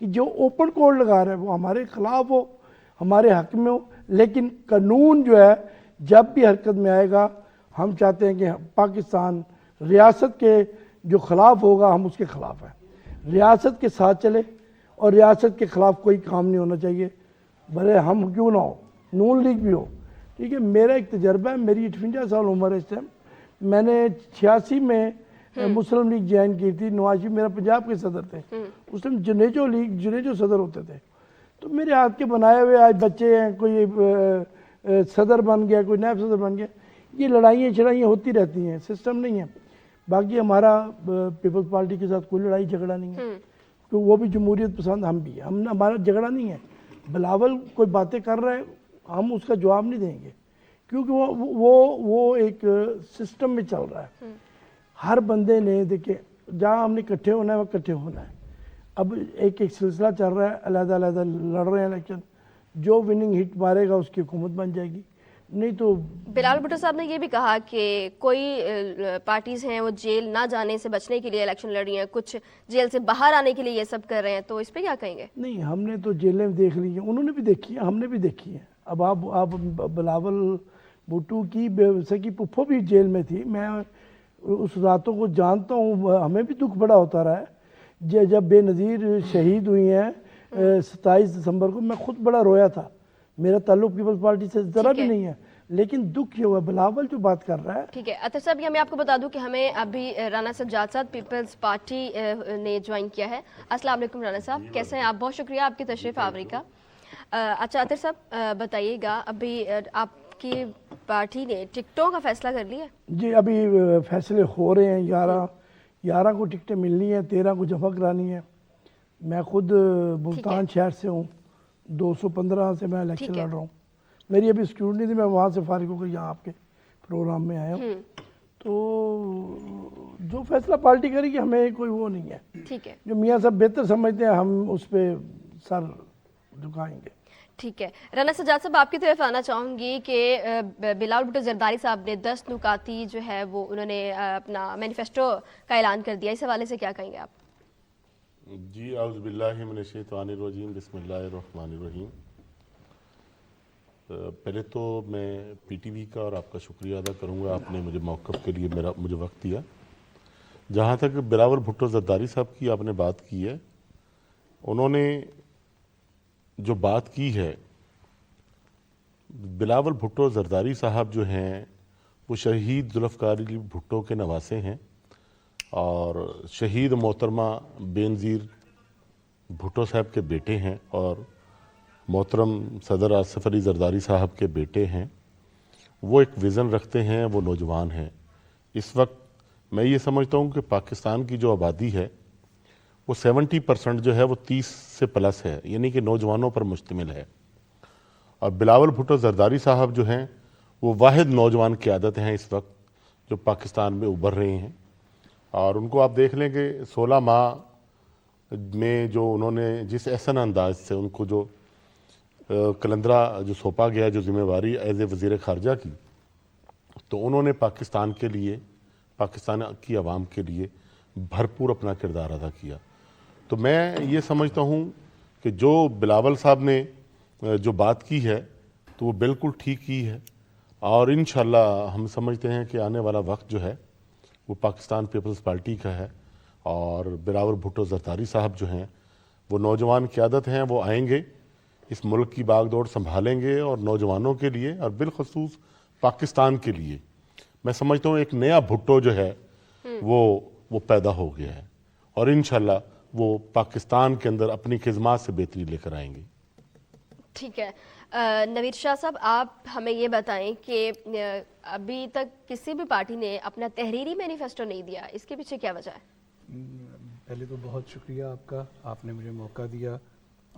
کہ جو open code لگا رہا ہے وہ ہمارے خلاف ہو, ہمارے حق میں ہو, لیکن قانون جو ہے جب بھی حرکت میں آئے گا ہم چاہتے ہیں کہ پاکستان ریاست کے جو خلاف ہوگا ہم اس کے خلاف ہیں, ریاست کے ساتھ چلے اور ریاست کے خلاف کوئی کام نہیں ہونا چاہیے, بھلے ہم کیوں نہ ہو, نون لیگ بھی ہو. ٹھیک ہے, میرا ایک تجربہ ہے, میری 58 سال عمر ہے اس ٹائم, میں نے 86 میں مسلم لیگ جوائن کی تھی, نواز شریف میرا پنجاب کے صدر تھے, اس ٹائم جنیجو صدر ہوتے تھے, تو میرے ہاتھ کے بنائے ہوئے آج بچے ہیں, کوئی صدر بن گیا, کوئی نائب صدر بن گیا, یہ لڑائیاں چھڑائیاں ہوتی رہتی ہیں, سسٹم نہیں ہے. باقی ہمارا پیپلز پارٹی کے ساتھ کوئی لڑائی جھگڑا نہیں ہے, تو وہ بھی جمہوریت پسند, ہم بھی, ہمارا جھگڑا نہیں ہے. بلاول کوئی باتیں کر رہا ہے, ہم اس کا جواب نہیں دیں گے, کیونکہ وہ ایک سسٹم میں چل رہا ہے. ہر بندے نے دیکھیں جہاں ہم نے اکٹھے ہونا ہے وہ اکٹھے ہونا ہے. اب ایک سلسلہ چل رہا ہے, علیحدہ علیحدہ لڑ رہے ہیں الیکشن, جو وننگ ہٹ مارے گا اس کی حکومت بن جائے گی, نہیں تو. بلال بھٹو صاحب نے یہ بھی کہا کہ کوئی پارٹیز ہیں وہ جیل نہ جانے سے بچنے کے لیے الیکشن لڑ رہی ہیں, کچھ جیل سے باہر آنے کے لیے یہ سب کر رہے ہیں, تو اس پہ کیا کہیں گے؟ نہیں, ہم نے تو جیلیں دیکھ لی ہیں, انہوں نے بھی دیکھی ہیں, ہم نے بھی دیکھی ہیں. اب آپ بلاول بھٹو کی سکی پپھو بھی جیل میں تھی, میں اس راتوں کو جانتا ہوں, ہمیں بھی دکھ بڑا ہوتا رہا ہے. جب بے نظیر شہید ہوئی ہیں 27 دسمبر کو, میں خود بڑا رویا تھا. میرا تعلق پیپلز پارٹی سے ذرا بھی نہیں ہے, لیکن دکھ یہ ہوا بلاول جو بات کر رہا ہے. ٹھیک ہے اطہر صاحب, یہ میں آپ کو بتا دوں کہ ہمیں ابھی رانا سجاد صاحب پیپلز پارٹی نے جوائن کیا ہے. السلام علیکم رانا صاحب, کیسے ہیں آپ؟ بہت شکریہ آپ کی تشریف آوری کا. اچھا اطہر صاحب بتائیے گا, ابھی آپ کی پارٹی نے ٹکٹوں کا فیصلہ کر لیا ہے؟ جی, ابھی فیصلے ہو رہے ہیں. 11 کو ٹکٹیں ملنی ہیں, 13 کو جمع کرانی ہے. میں خود ملتان شہر سے ہوں, 215 سے میں الیکشن لڑ رہا ہوں. میری ابھی سیکیورٹی تھی, میں وہاں سے فارغ ہو کر یہاں آپ کے پروگرام میں آیا ہوں. تو جو فیصلہ پارٹی کرے گی ہمیں کوئی وہ نہیں ہے. ٹھیک ہے, جو میاں صاحب بہتر سمجھتے ہیں ہم اس پہ سر جھکائیں گے. ٹھیک ہے رانا سجاد صاحب, آپ کی طرف آنا چاہوں گی کہ بلاول بھٹو زرداری صاحب نے 10 نکاتی جو ہے وہ انہوں نے اپنا مینیفیسٹو کا اعلان کر دیا, اس حوالے سے کیا کہیں گے آپ؟ جی, اعوذ باللہ من الشیطان الرجیم, بسم اللہ الرحمن الرحیم. پہلے تو میں پی ٹی وی کا اور آپ کا شکریہ ادا کروں گا, آپ نے مجھے موقف کے لیے مجھے وقت دیا. جہاں تک بلاول بھٹو زرداری صاحب کی آپ نے بات کی ہے, انہوں نے جو بات کی ہے, بلاول بھٹو زرداری صاحب جو ہیں وہ شہید ذوالفقار علی بھٹو کے نواسے ہیں, اور شہید محترمہ بینظیر بھٹو صاحب کے بیٹے ہیں, اور محترم صدر آصف علی زرداری صاحب کے بیٹے ہیں. وہ ایک ویژن رکھتے ہیں, وہ نوجوان ہیں. اس وقت میں یہ سمجھتا ہوں کہ پاکستان کی جو آبادی ہے وہ 70% جو ہے وہ 30 سے پلس ہے, یعنی کہ نوجوانوں پر مشتمل ہے. اور بلاول بھٹو زرداری صاحب جو ہیں وہ واحد نوجوان قیادت ہیں اس وقت جو پاکستان میں ابھر رہے ہیں. اور ان کو آپ دیکھ لیں کہ 16 ماہ میں جو انہوں نے جس احسن انداز سے ان کو جو کلندرہ جو سونپا گیا, جو ذمہ داری ایز اے وزیر خارجہ کی, تو انہوں نے پاکستان کے لیے, پاکستان کی عوام کے لیے بھرپور اپنا کردار ادا کیا. تو میں یہ سمجھتا ہوں کہ جو بلاول صاحب نے جو بات کی ہے تو وہ بالکل ٹھیک کی ہے, اور انشاءاللہ ہم سمجھتے ہیں کہ آنے والا وقت جو ہے وہ پاکستان پیپلز پارٹی کا ہے. اور بلاول بھٹو زرداری صاحب جو ہیں وہ نوجوان قیادت ہیں, وہ آئیں گے, اس ملک کی باغ دوڑ سنبھالیں گے, اور نوجوانوں کے لیے اور بالخصوص پاکستان کے لیے میں سمجھتا ہوں ایک نیا بھٹو جو ہے وہ پیدا ہو گیا ہے, اور انشاءاللہ وہ پاکستان کے اندر اپنی خدمات سے بہتری لے کر آئیں گے. ٹھیک ہے, نوید شاہ صاحب آپ ہمیں یہ بتائیں کہ ابھی تک کسی بھی پارٹی نے اپنا تحریری مینیفیسٹو نہیں دیا, اس کے پیچھے کیا وجہ ہے؟ پہلے تو بہت شکریہ آپ کا, آپ نے مجھے موقع دیا,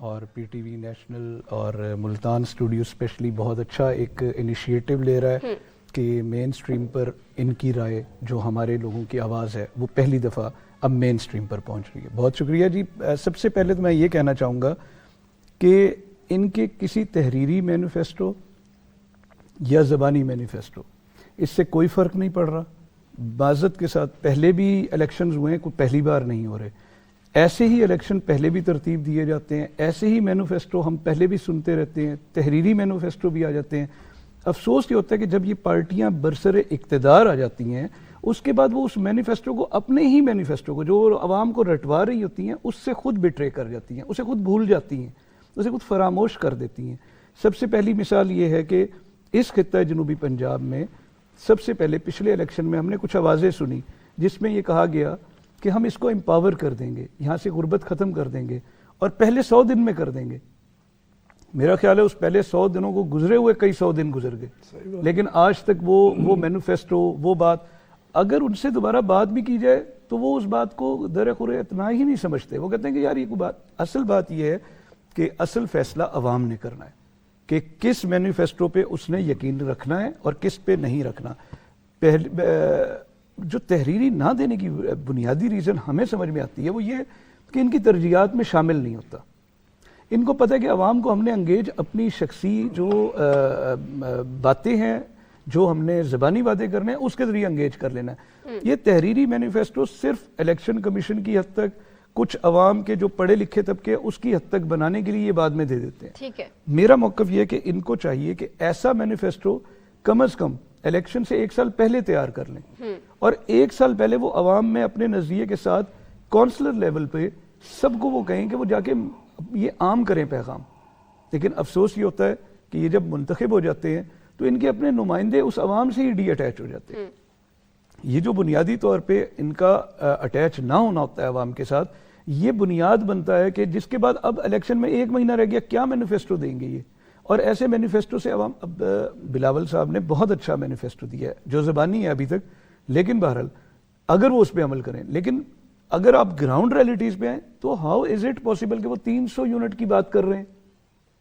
اور پی ٹی وی نیشنل اور ملتان اسٹوڈیو اسپیشلی بہت اچھا ایک انیشیٹو لے رہا ہے کہ مین سٹریم پر ان کی رائے, جو ہمارے لوگوں کی آواز ہے, وہ پہلی دفعہ اب مین سٹریم پر پہنچ رہی ہے. بہت شکریہ جی. سب سے پہلے تو میں یہ کہنا چاہوں گا کہ ان کے کسی تحریری مینیفیسٹو یا زبانی مینیفیسٹو اس سے کوئی فرق نہیں پڑ رہا. معذرت کے ساتھ پہلے بھی الیکشنز ہوئے ہیں, کوئی پہلی بار نہیں ہو رہے. ایسے ہی الیکشن پہلے بھی ترتیب دیے جاتے ہیں, ایسے ہی مینیفیسٹو ہم پہلے بھی سنتے رہتے ہیں, تحریری مینیفیسٹو بھی آ جاتے ہیں. افسوس یہ ہوتا ہے کہ جب یہ پارٹیاں برسر اقتدار آ جاتی ہیں اس کے بعد وہ اس مینیفیسٹو کو, اپنے ہی مینیفیسٹو کو جو عوام کو رٹوا رہی ہوتی ہیں, اس سے خود بٹرے کر جاتی ہیں, اسے خود بھول جاتی ہیں, اسے خود فراموش کر دیتی ہیں. سب سے پہلی مثال یہ ہے کہ اس خطہ جنوبی پنجاب میں سب سے پہلے پچھلے الیکشن میں ہم نے کچھ آوازیں سنی جس میں یہ کہا گیا کہ ہم اس کو امپاور کر دیں گے, یہاں سے غربت ختم کر دیں گے اور پہلے 100 دن میں کر دیں گے. میرا خیال ہے اس پہلے 100 دنوں کو گزرے ہوئے کئی 100 دن گزر گئے, لیکن آج تک وہ مینیفیسٹو, وہ بات اگر ان سے دوبارہ بات بھی کی جائے تو وہ اس بات کو درخور اتنا ہی نہیں سمجھتے. وہ کہتے ہیں کہ یار یہ کوئی بات, اصل بات یہ ہے کہ اصل فیصلہ عوام نے کرنا ہے کہ کس مینیفیسٹو پہ اس نے یقین رکھنا ہے اور کس پہ نہیں رکھنا. جو تحریری نہ دینے کی بنیادی ریزن ہمیں سمجھ میں آتی ہے وہ یہ کہ ان کی ترجیحات میں شامل نہیں ہوتا. ان کو پتہ ہے کہ عوام کو ہم نے انگیج اپنی شخصی جو باتیں ہیں, جو ہم نے زبانی باتیں کرنے ہیں, اس کے ذریعے انگیج کر لینا ہے. یہ تحریری مینیفیسٹو صرف الیکشن کمیشن کی حد تک, کچھ عوام کے جو پڑھے لکھے طبقے اس کی حد تک بنانے کے لیے یہ بعد میں دے دیتے ہیں. ٹھیک ہے, میرا موقف یہ ہے کہ ان کو چاہیے کہ ایسا مینیفیسٹو کم از کم الیکشن سے 1 سال پہلے تیار کر لیں, اور 1 سال پہلے وہ عوام میں اپنے نظریے کے ساتھ کونسلر لیول پہ سب کو وہ کہیں کہ وہ جا کے یہ عام کریں پیغام. لیکن افسوس یہ ہوتا ہے کہ یہ جب منتخب ہو جاتے ہیں تو ان کے اپنے نمائندے اس عوام سے ہی ڈی اٹیچ ہو جاتے ہیں. یہ جو بنیادی طور پہ ان کا اٹیچ نہ ہونا ہوتا ہے عوام کے ساتھ, یہ بنیاد بنتا ہے کہ جس کے بعد اب الیکشن میں 1 مہینہ رہ گیا, کیا مینیفیسٹو دیں گے یہ. اور ایسے مینیفیسٹو سے عوام, اب بلاول صاحب نے بہت اچھا مینیفیسٹو دیا ہے جو زبانی ہے ابھی تک, لیکن بہرحال اگر وہ اس پہ عمل کریں, لیکن اگر آپ گراؤنڈ ریئلٹیز پہ آئیں تو ہاؤ از اٹ پاسبل کہ وہ 300 یونٹ کی بات کر رہے ہیں.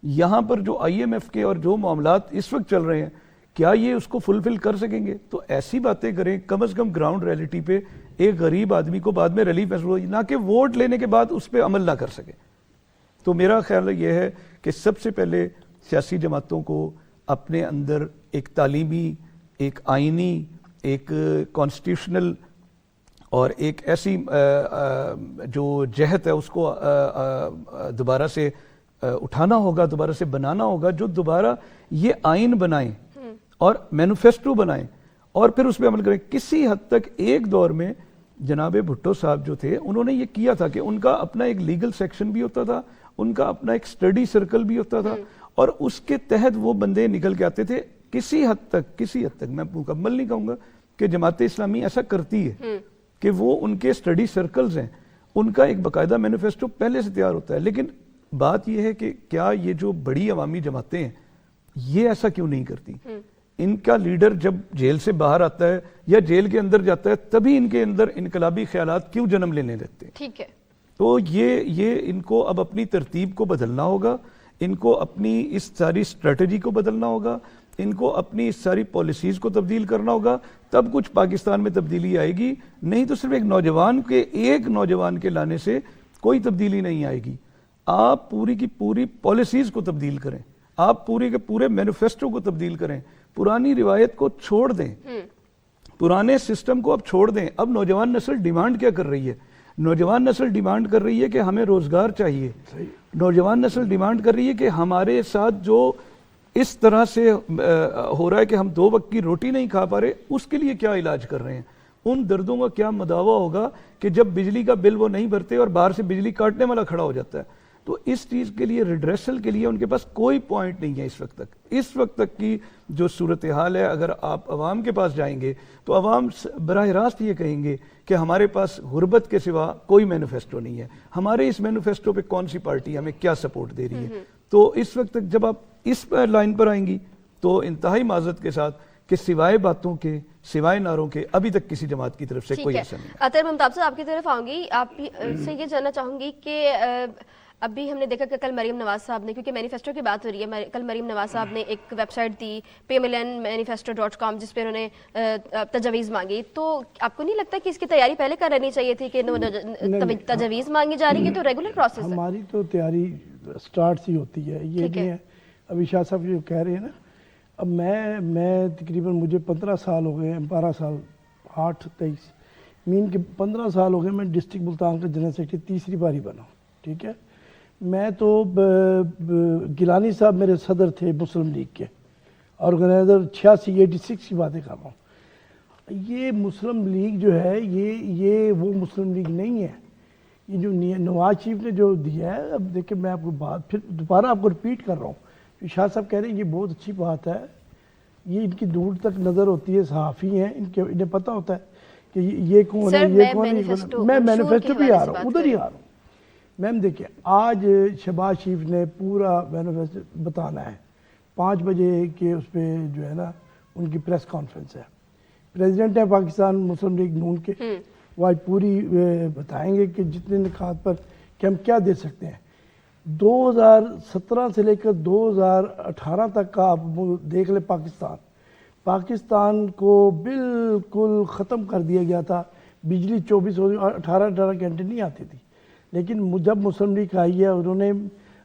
یہاں پر جو آئی ایم ایف کے اور جو معاملات اس وقت چل رہے ہیں, کیا یہ اس کو فلفل کر سکیں گے؟ تو ایسی باتیں کریں کم از کم گراؤنڈ ریئلٹی پہ, ایک غریب آدمی کو بعد میں ریلیف محسوس ہو, نہ کہ ووٹ لینے کے بعد اس پہ عمل نہ کر سکے. تو میرا خیال یہ ہے کہ سب سے پہلے سیاسی جماعتوں کو اپنے اندر ایک تعلیمی, ایک آئینی, ایک کانسٹیٹیوشنل اور ایک ایسی جو جہت ہے اس کو دوبارہ سے اٹھانا ہوگا, دوبارہ سے بنانا ہوگا, جو دوبارہ یہ آئین بنائیں اور مینیفیسٹو بنائیں اور پھر اس پہ عمل کریں. کسی حد تک ایک دور میں جناب بھٹو صاحب جو تھے انہوں نے یہ کیا تھا کہ ان کا اپنا ایک لیگل سیکشن بھی ہوتا تھا, ان کا اپنا ایک اسٹڈی سرکل بھی ہوتا تھا, اور اس کے تحت وہ بندے نکل کے آتے تھے. کسی حد تک میں مکمل نہیں کہوں گا کہ جماعت اسلامی ایسا کرتی ہے کہ وہ ان کے اسٹڈی سرکلز ہیں, ان کا ایک باقاعدہ مینیفیسٹو پہلے سے تیار ہوتا ہے. لیکن بات یہ ہے کہ کیا یہ جو بڑی عوامی جماعتیں ہیں یہ ایسا کیوں نہیں کرتی؟ ان کا لیڈر جب جیل سے باہر آتا ہے یا جیل کے اندر جاتا ہے تبھی ان کے اندر انقلابی خیالات کیوں جنم لینے لگتے ہیں؟ ٹھیک ہے, تو یہ ان کو اب اپنی ترتیب کو بدلنا ہوگا, ان کو اپنی اس ساری اسٹریٹجی کو بدلنا ہوگا, ان کو اپنی اس ساری پالیسیز کو تبدیل کرنا ہوگا, تب کچھ پاکستان میں تبدیلی آئے گی. نہیں تو صرف ایک نوجوان کے لانے سے کوئی تبدیلی نہیں آئے گی. آپ پوری کی پوری پالیسیز کو تبدیل کریں, آپ پورے کے پورے مینیفیسٹو کو تبدیل کریں, پرانی روایت کو چھوڑ دیں, پرانے سسٹم کو اب چھوڑ دیں. اب نوجوان نسل ڈیمانڈ کیا کر رہی ہے؟ نوجوان نسل ڈیمانڈ کر رہی ہے کہ ہمیں روزگار چاہیے. نوجوان نسل ڈیمانڈ کر رہی ہے کہ ہمارے ساتھ جو اس طرح سے ہو رہا ہے کہ ہم 2 وقت کی روٹی نہیں کھا پا رہے, اس کے لیے کیا علاج کر رہے ہیں, ان دردوں کا کیا مداوع ہوگا کہ جب بجلی کا بل وہ نہیں بھرتے اور باہر سے بجلی کاٹنے والا کھڑا ہو جاتا ہے. تو اس چیز کے لیے ریڈریسل کے لیے ان کے پاس کوئی پوائنٹ نہیں ہے اس وقت تک کی جو صورتحال ہے. اگر آپ عوام کے پاس جائیں گے تو عوام براہ راست یہ کہیں گے کہ ہمارے پاس غربت کے سوا کوئی مینیفیسٹو نہیں ہے, ہمارے اس مینیفیسٹو پہ کون سی پارٹی ہمیں کیا سپورٹ دے رہی ہے. تو اس وقت تک جب آپ اس لائن پر آئیں گی تو انتہائی معذرت کے ساتھ کہ سوائے باتوں کے, سوائے نعروں کے, ابھی تک کسی جماعت کی طرف سے کوئی ایسا نہیں. عطر ممتاز صاحب آپ کی طرف آؤں گی, آپ سے یہ جاننا چاہوں گی کہ ابھی ہم نے دیکھا کہ کل مریم نواز صاحب نے, کیونکہ مینیفیسٹو کی بات ہو رہی ہے, کل مریم نواز صاحب نے ایک ویب سائٹ دی pmlnmanifesto.com جس پہ انہوں نے تجاویز مانگی. تو آپ کو نہیں لگتا کہ اس کی تیاری پہلے کر لینی چاہیے تھی کہ تجاویز مانگی جا رہی ہے تو ریگولر پروسیس ہے؟ ہماری تو تیاری سٹارٹ سے ہوتی ہے. یہ نہیں ہے ابھی شاہ صاحب جو کہہ رہے ہیں نا, اب میں تقریباً مجھے 15 سال ہو گئے, 12 سال 8 23 مین کے 15 سال ہو گئے میں ڈسٹرکٹ ملتان کا جنرل سیکرٹری تیسری باری بنا ہوں. ٹھیک ہے, میں تو گیلانی صاحب میرے صدر تھے مسلم لیگ کے, آرگنائزر 86 کی باتیں کر رہا ہوں. یہ مسلم لیگ جو ہے یہ وہ مسلم لیگ نہیں ہے. یہ جو نواز شریف نے جو دیا ہے, اب دیکھیں میں آپ کو بات پھر دوبارہ آپ کو رپیٹ کر رہا ہوں, شاہ صاحب کہہ رہے ہیں یہ بہت اچھی بات ہے, یہ ان کی دور تک نظر ہوتی ہے, صحافی ہیں, انہیں پتہ ہوتا ہے کہ یہ کون ہے, یہ کون ہے. میں مینیفیسٹو بھی آ رہا ہوں, ادھر ہی آ رہا ہوں. میم دیکھیں, آج شہباز شریف نے پورا مینیفیسٹو بتانا ہے 5 بجے کے اس پہ جو ہے نا ان کی پریس کانفرنس ہے. پریزیڈنٹ ہے پاکستان مسلم لیگ نون کے, وہ آج پوری بتائیں گے کہ جتنے نکات پر کہ ہم کیا دے سکتے ہیں. 2017 سے لے کر 2018 تک کا آپ دیکھ لیں, پاکستان کو بالکل ختم کر دیا گیا تھا. بجلی 18 گھنٹے نہیں آتی تھی, لیکن جب مسلم لیگ آئی ہے انہوں نے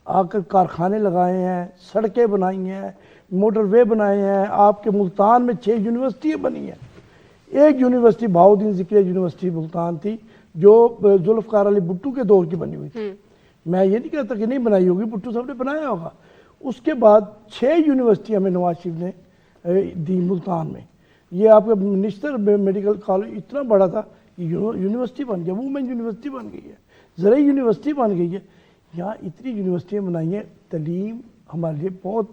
آ کر کارخانے لگائے ہیں, سڑکیں بنائی ہیں, موٹر وے بنائے ہیں. آپ کے ملتان میں 6 یونیورسٹیاں بنی ہیں. ایک یونیورسٹی بہاؤدین ذکریہ یونیورسٹی ملتان تھی جو ذوالفقار علی بھٹو کے دور کی بنی ہوئی تھی. میں یہ نہیں کہتا کہ نہیں بنائی ہوگی, بھٹو صاحب نے بنایا ہوگا. اس کے بعد 6 یونیورسٹی ہمیں نواز شریف نے دی ملتان میں. یہ آپ کا منسٹر میڈیکل کالج اتنا بڑا تھا, یونیورسٹی بن گیا, وومن یونیورسٹی بن گئی ہے, زرعی یونیورسٹی بن گئی ہے. یہاں اتنی یونیورسٹیاں بنائی ہیں. تعلیم ہمارے لیے بہت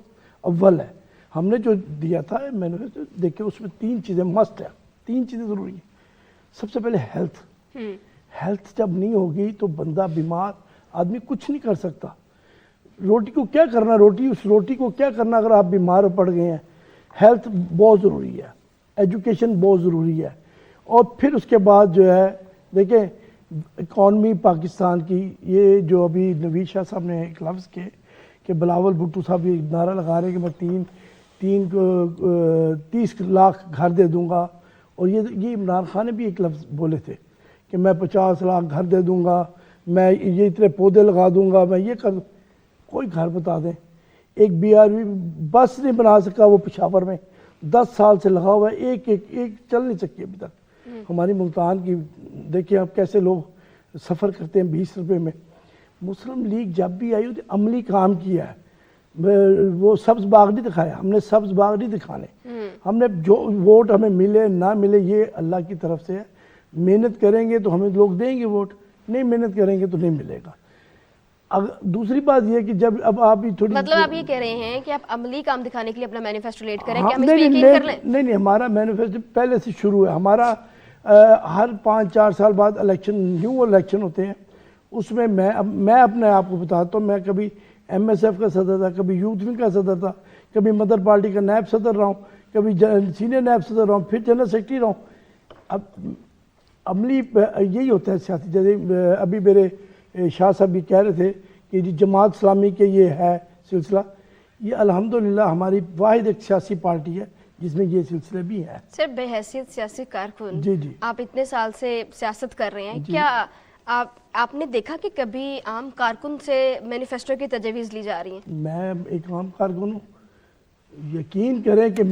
اول ہے. ہم نے جو دیا تھا مینیفیسٹو, دیکھیں اس میں 3 چیزیں مسٹ ہے, 3 چیزیں ضروری ہیں. سب سے پہلے ہیلتھ جب نہیں ہوگی تو بندہ بیمار آدمی کچھ نہیں کر سکتا. روٹی کو کیا کرنا, اس روٹی کو کیا کرنا اگر آپ بیمار پڑ گئے ہیں. ہیلتھ بہت ضروری ہے, ایجوکیشن بہت ضروری ہے. اور پھر اس کے بعد جو ہے دیکھیں اکانومی پاکستان کی, یہ جو ابھی نوید شاہ صاحب نے ایک لفظ کے کہ بلاول بھٹو صاحب یہ نعرہ لگا رہے ہیں کہ میں 30 لاکھ گھر دے دوں گا, اور یہ عمران خان نے بھی ایک لفظ بولے تھے کہ میں 50 لاکھ گھر دے دوں گا, میں یہ اتنے پودے لگا دوں گا, میں یہ کر دوں. کوئی گھر بتا دیں. ایک BRV بس نہیں بنا سکا وہ پشاور میں, 10 سال سے لگا ہوا ہے, ایک چل نہیں سکی ابھی تک. ہماری ملتان کی دیکھیں آپ کیسے لوگ سفر کرتے ہیں 20 روپے میں. مسلم لیگ جب بھی آئی ہوتی عملی کام کیا ہے. وہ سبز باغ نہیں دکھایا, ہم نے سبز باغ نہیں دکھانے. ہم نے جو ووٹ ہمیں ملے نہ ملے یہ اللہ کی طرف سے ہے. محنت کریں گے تو ہمیں لوگ دیں گے ووٹ, نہیں محنت کریں گے تو نہیں ملے گا. دوسری بات یہ کہ جب اب آپ بھی تھوڑی مطلب آپ یہ کہہ رہے ہیں کہ آپ عملی کام دکھانے کے لیے اپنا مینیفیسٹو لیٹ کریں کہ ہم اس پہ یقین کر لیں؟ نہیں, ہمارا مینیفیسٹو پہلے سے شروع ہے. ہمارا ہر 5-4 سال بعد الیکشن, نیو الیکشن ہوتے ہیں. اس میں میں اپنے آپ کو بتاتا ہوں, میں کبھی MSF کا صدر تھا, کبھی یوتھ ونگ کا صدر تھا, کبھی مدر پارٹی کا نائب صدر رہا ہوں, کبھی سینئر نائب صدر رہا ہوں, پھر جنرل سیکرٹری رہا ہوں. اب عملی یہی ہوتا ہے سیاسی. جیسے ابھی میرے شاہ صاحب بھی کہہ رہے تھے کہ جی جماعت اسلامی کے یہ ہے سلسلہ, یہ الحمدللہ ہماری واحد ایک سیاسی پارٹی ہے جس میں یہ سلسلے بھی ہیں. سر بحیثیت سیاسی کارکن جی آپ اتنے سال سے سیاست کر رہے ہیں, کیا آپ نے دیکھا کہ کبھی عام کارکن سے مینیفیسٹو کی تجاویز لی جا رہی ہیں؟ میں ایک عام کارکن ہوں. یقین کریں کہ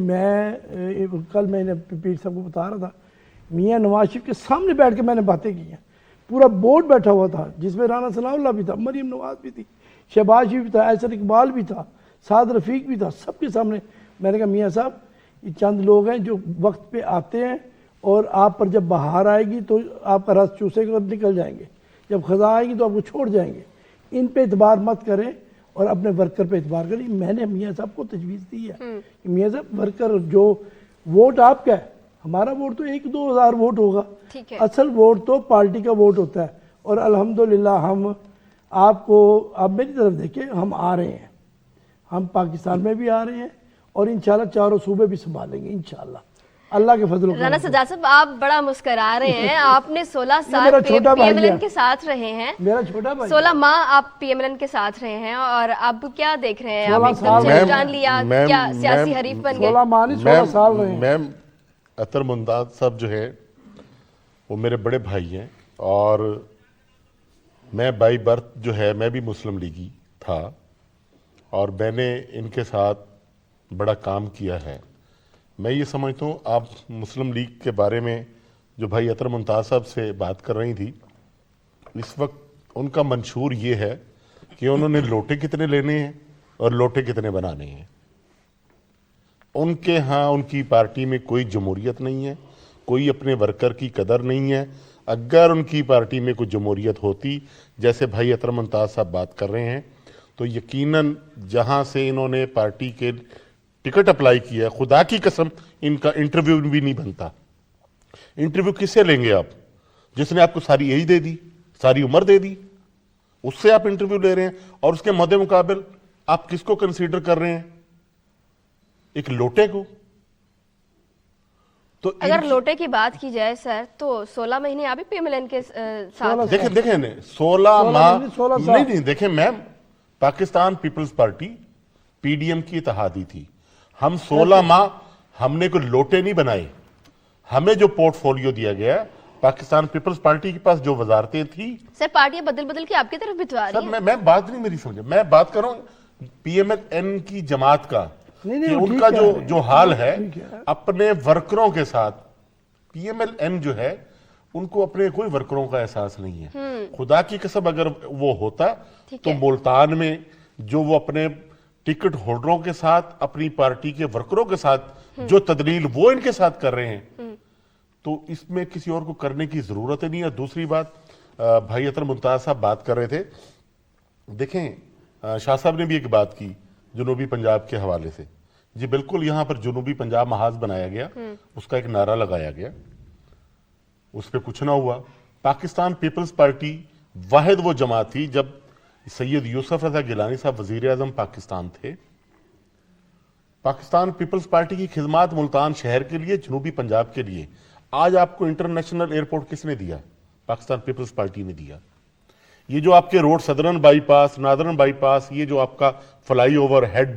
کل میں نے پیر صاحب کو بتا رہا تھا, میاں نواز شریف کے سامنے بیٹھ کے میں نے باتیں کی ہیں. پورا بورڈ بیٹھا ہوا تھا جس میں رانا ثناء اللہ بھی تھا, مریم نواز بھی تھی, شہباز شریف بھی تھا, احسن اقبال بھی تھا, سعد رفیق بھی تھا. سب کے سامنے میں نے کہا میاں صاحب یہ چند لوگ ہیں جو وقت پہ آتے ہیں, اور آپ پر جب بہار آئے گی تو آپ کا رس چوسے گا اور نکل جائیں گے, جب خزاں آئے گی تو آپ کو چھوڑ جائیں گے. ان پہ اعتبار مت کریں اور اپنے ورکر پہ اعتبار کریں. میں نے میاں صاحب کو تجویز دی ہے کہ میاں صاحب ورکر جو ووٹ آپ کا ہے, ہمارا ووٹ تو 1-2 ہزار ووٹ ہوگا, اصل ووٹ تو پارٹی کا ووٹ ہوتا ہے. اور الحمدللہ ہم آپ کو, آپ میری طرف دیکھیں, ہم آ رہے ہیں, ہم پاکستان میں بھی آ رہے ہیں, اور انشاءاللہ چاروں صوبے بھی سنبھالیں گے انشاءاللہ اللہ کے فضل و کرم. رانا سجاد صاحب آپ بڑا مسکرا رہے ہیں, آپ نے 16 سال PMLN کے ساتھ رہے ہیں, میرا چھوٹا بھائی 16 ماہ آپ PMLN کے ساتھ رہے ہیں, اور اب کیا دیکھ رہے ہیں, اب ایک دم سے جان لیا, کیا سیاسی حریف بن گئے؟ 16 ماہ نہیں 16 سال رہے ہیں. میم عطر ممتاز صاحب جو ہے وہ میرے بڑے بھائی ہیں, اور میں بائی برتھ جو ہے میں بھی مسلم لیگی تھا, اور میں نے ان کے ساتھ بڑا کام کیا ہے. میں یہ سمجھتا ہوں آپ مسلم لیگ کے بارے میں جو بھائی اطہر ممتاز صاحب سے بات کر رہی تھی، اس وقت ان کا منشور یہ ہے کہ انہوں نے لوٹے کتنے لینے ہیں اور لوٹے کتنے بنانے ہیں. ان کے ہاں ان کی پارٹی میں کوئی جمہوریت نہیں ہے، کوئی اپنے ورکر کی قدر نہیں ہے. اگر ان کی پارٹی میں کوئی جمہوریت ہوتی جیسے بھائی اطہر ممتاز صاحب بات کر رہے ہیں تو یقیناً جہاں سے انہوں نے پارٹی کے ٹکٹ اپلائی کیا ہے، خدا کی قسم ان کا انٹرویو بھی نہیں بنتا. انٹرویو کس سے لیں گے آپ؟ جس نے آپ کو ساری ایج دے دی، ساری عمر دے دی، اس سے آپ انٹرویو لے رہے ہیں. اور اس کے مد مقابل آپ کس کو کنسیڈر کر رہے ہیں؟ ایک لوٹے کو. تو اگر لوٹے کی بات کی جائے سر تو 16 مہینے آپ بھی پی ایم ایل این کے ساتھ دیکھیں 16 ماہ مہینے 16 سال. نہیں دیکھیں ma'am, Pakistan Peoples Party P D M کی اتحادی تھی. ہم 16 ماہ ہم نے کوئی لوٹے نہیں بنائے. ہمیں جو پورٹ فولیو دیا گیا، پاکستان پیپلز پارٹی کے پاس جو وزارتیں تھیں. سر پارٹیاں بدل بدل کے آپ کی طرف بھجوا رہی ہیں. سر میں بات نہیں میری سمجھے، میں بات کر رہا ہوں پی ایم ایل این کی جماعت کا، نہیں، کہ وہ ان ٹھیک کا کہہ رہے ہیں. جو حال ہے ٹھیک ہے. اپنے ورکروں کے ساتھ. پی ایم ایل این جو ہے ان کو اپنے کوئی ورکروں کا احساس نہیں ہے. خدا کی قسم اگر وہ ہوتا تو ملتان میں جو وہ اپنے ٹکٹ ہولڈروں کے ساتھ، اپنی پارٹی کے ورکروں کے ساتھ جو تدلیل وہ ان کے ساتھ کر رہے ہیں، تو اس میں کسی اور کو کرنے کی ضرورت نہیں ہے. دوسری بات، بھائی اطہر ممتاز صاحب بات کر رہے تھے، دیکھیں شاہ صاحب نے بھی ایک بات کی جنوبی پنجاب کے حوالے سے. جی بالکل، یہاں پر جنوبی پنجاب محاذ بنایا گیا، اس کا ایک نعرہ لگایا گیا، اس پہ کچھ نہ ہوا. پاکستان پیپلز پارٹی واحد وہ جماعت تھی جب سید یوسف رضا گیلانی صاحب وزیر اعظم پاکستان تھے. پاکستان پیپلز پارٹی کی خدمات ملتان شہر کے لیے، جنوبی پنجاب کے لیے. آج آپ کو انٹرنیشنل ایئرپورٹ کس نے دیا؟ پاکستان پیپلز پارٹی نے دیا. یہ جو آپ کے road southern bypass, northern bypass, یہ جو آپ کا فلائی اوور ہیڈ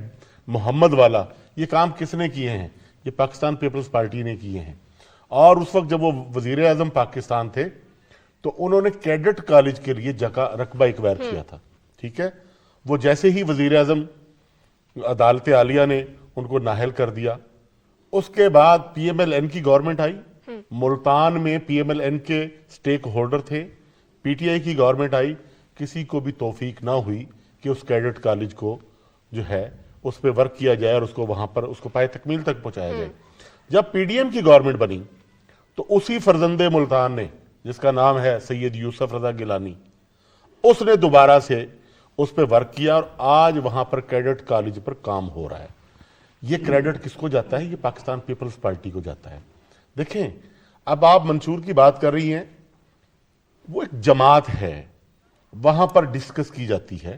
محمد والا، یہ کام کس نے کیے ہیں؟ یہ پاکستان پیپلز پارٹی نے کیے ہیں. اور اس وقت جب وہ وزیر اعظم پاکستان تھے تو انہوں نے کیڈٹ کالج کے لیے جگہ رقبہ ایکوائر کیا تھا. ٹھیک ہے، وہ جیسے ہی وزیر اعظم، عدالت عالیہ نے ان کو نااہل کر دیا. اس کے بعد پی ایم ایل این کی گورنمنٹ آئی. ملتان میں پی ایم ایل این کے سٹیک ہولڈر تھے. پی ٹی آئی کی گورنمنٹ آئی. کسی کو بھی توفیق نہ ہوئی کہ اس کیڈٹ کالج کو جو ہے اس پہ ورک کیا جائے اور اس کو وہاں پر اس کو پائے تکمیل تک پہنچایا جائے. جب پی ڈی ایم کی گورنمنٹ بنی تو اسی فرزند ملتان نے، جس کا نام ہے سید یوسف رضا گیلانی، اس نے دوبارہ سے اس پہ ورک کیا اور آج وہاں پر کیڈٹ کالج پر کام ہو رہا ہے. یہ کریڈٹ کس کو جاتا ہے؟ یہ پاکستان پیپلز پارٹی کو جاتا ہے. دیکھیں، اب آپ منشور کی بات کر رہی ہیں، وہ ایک جماعت ہے، وہاں پر ڈسکس کی جاتی ہے.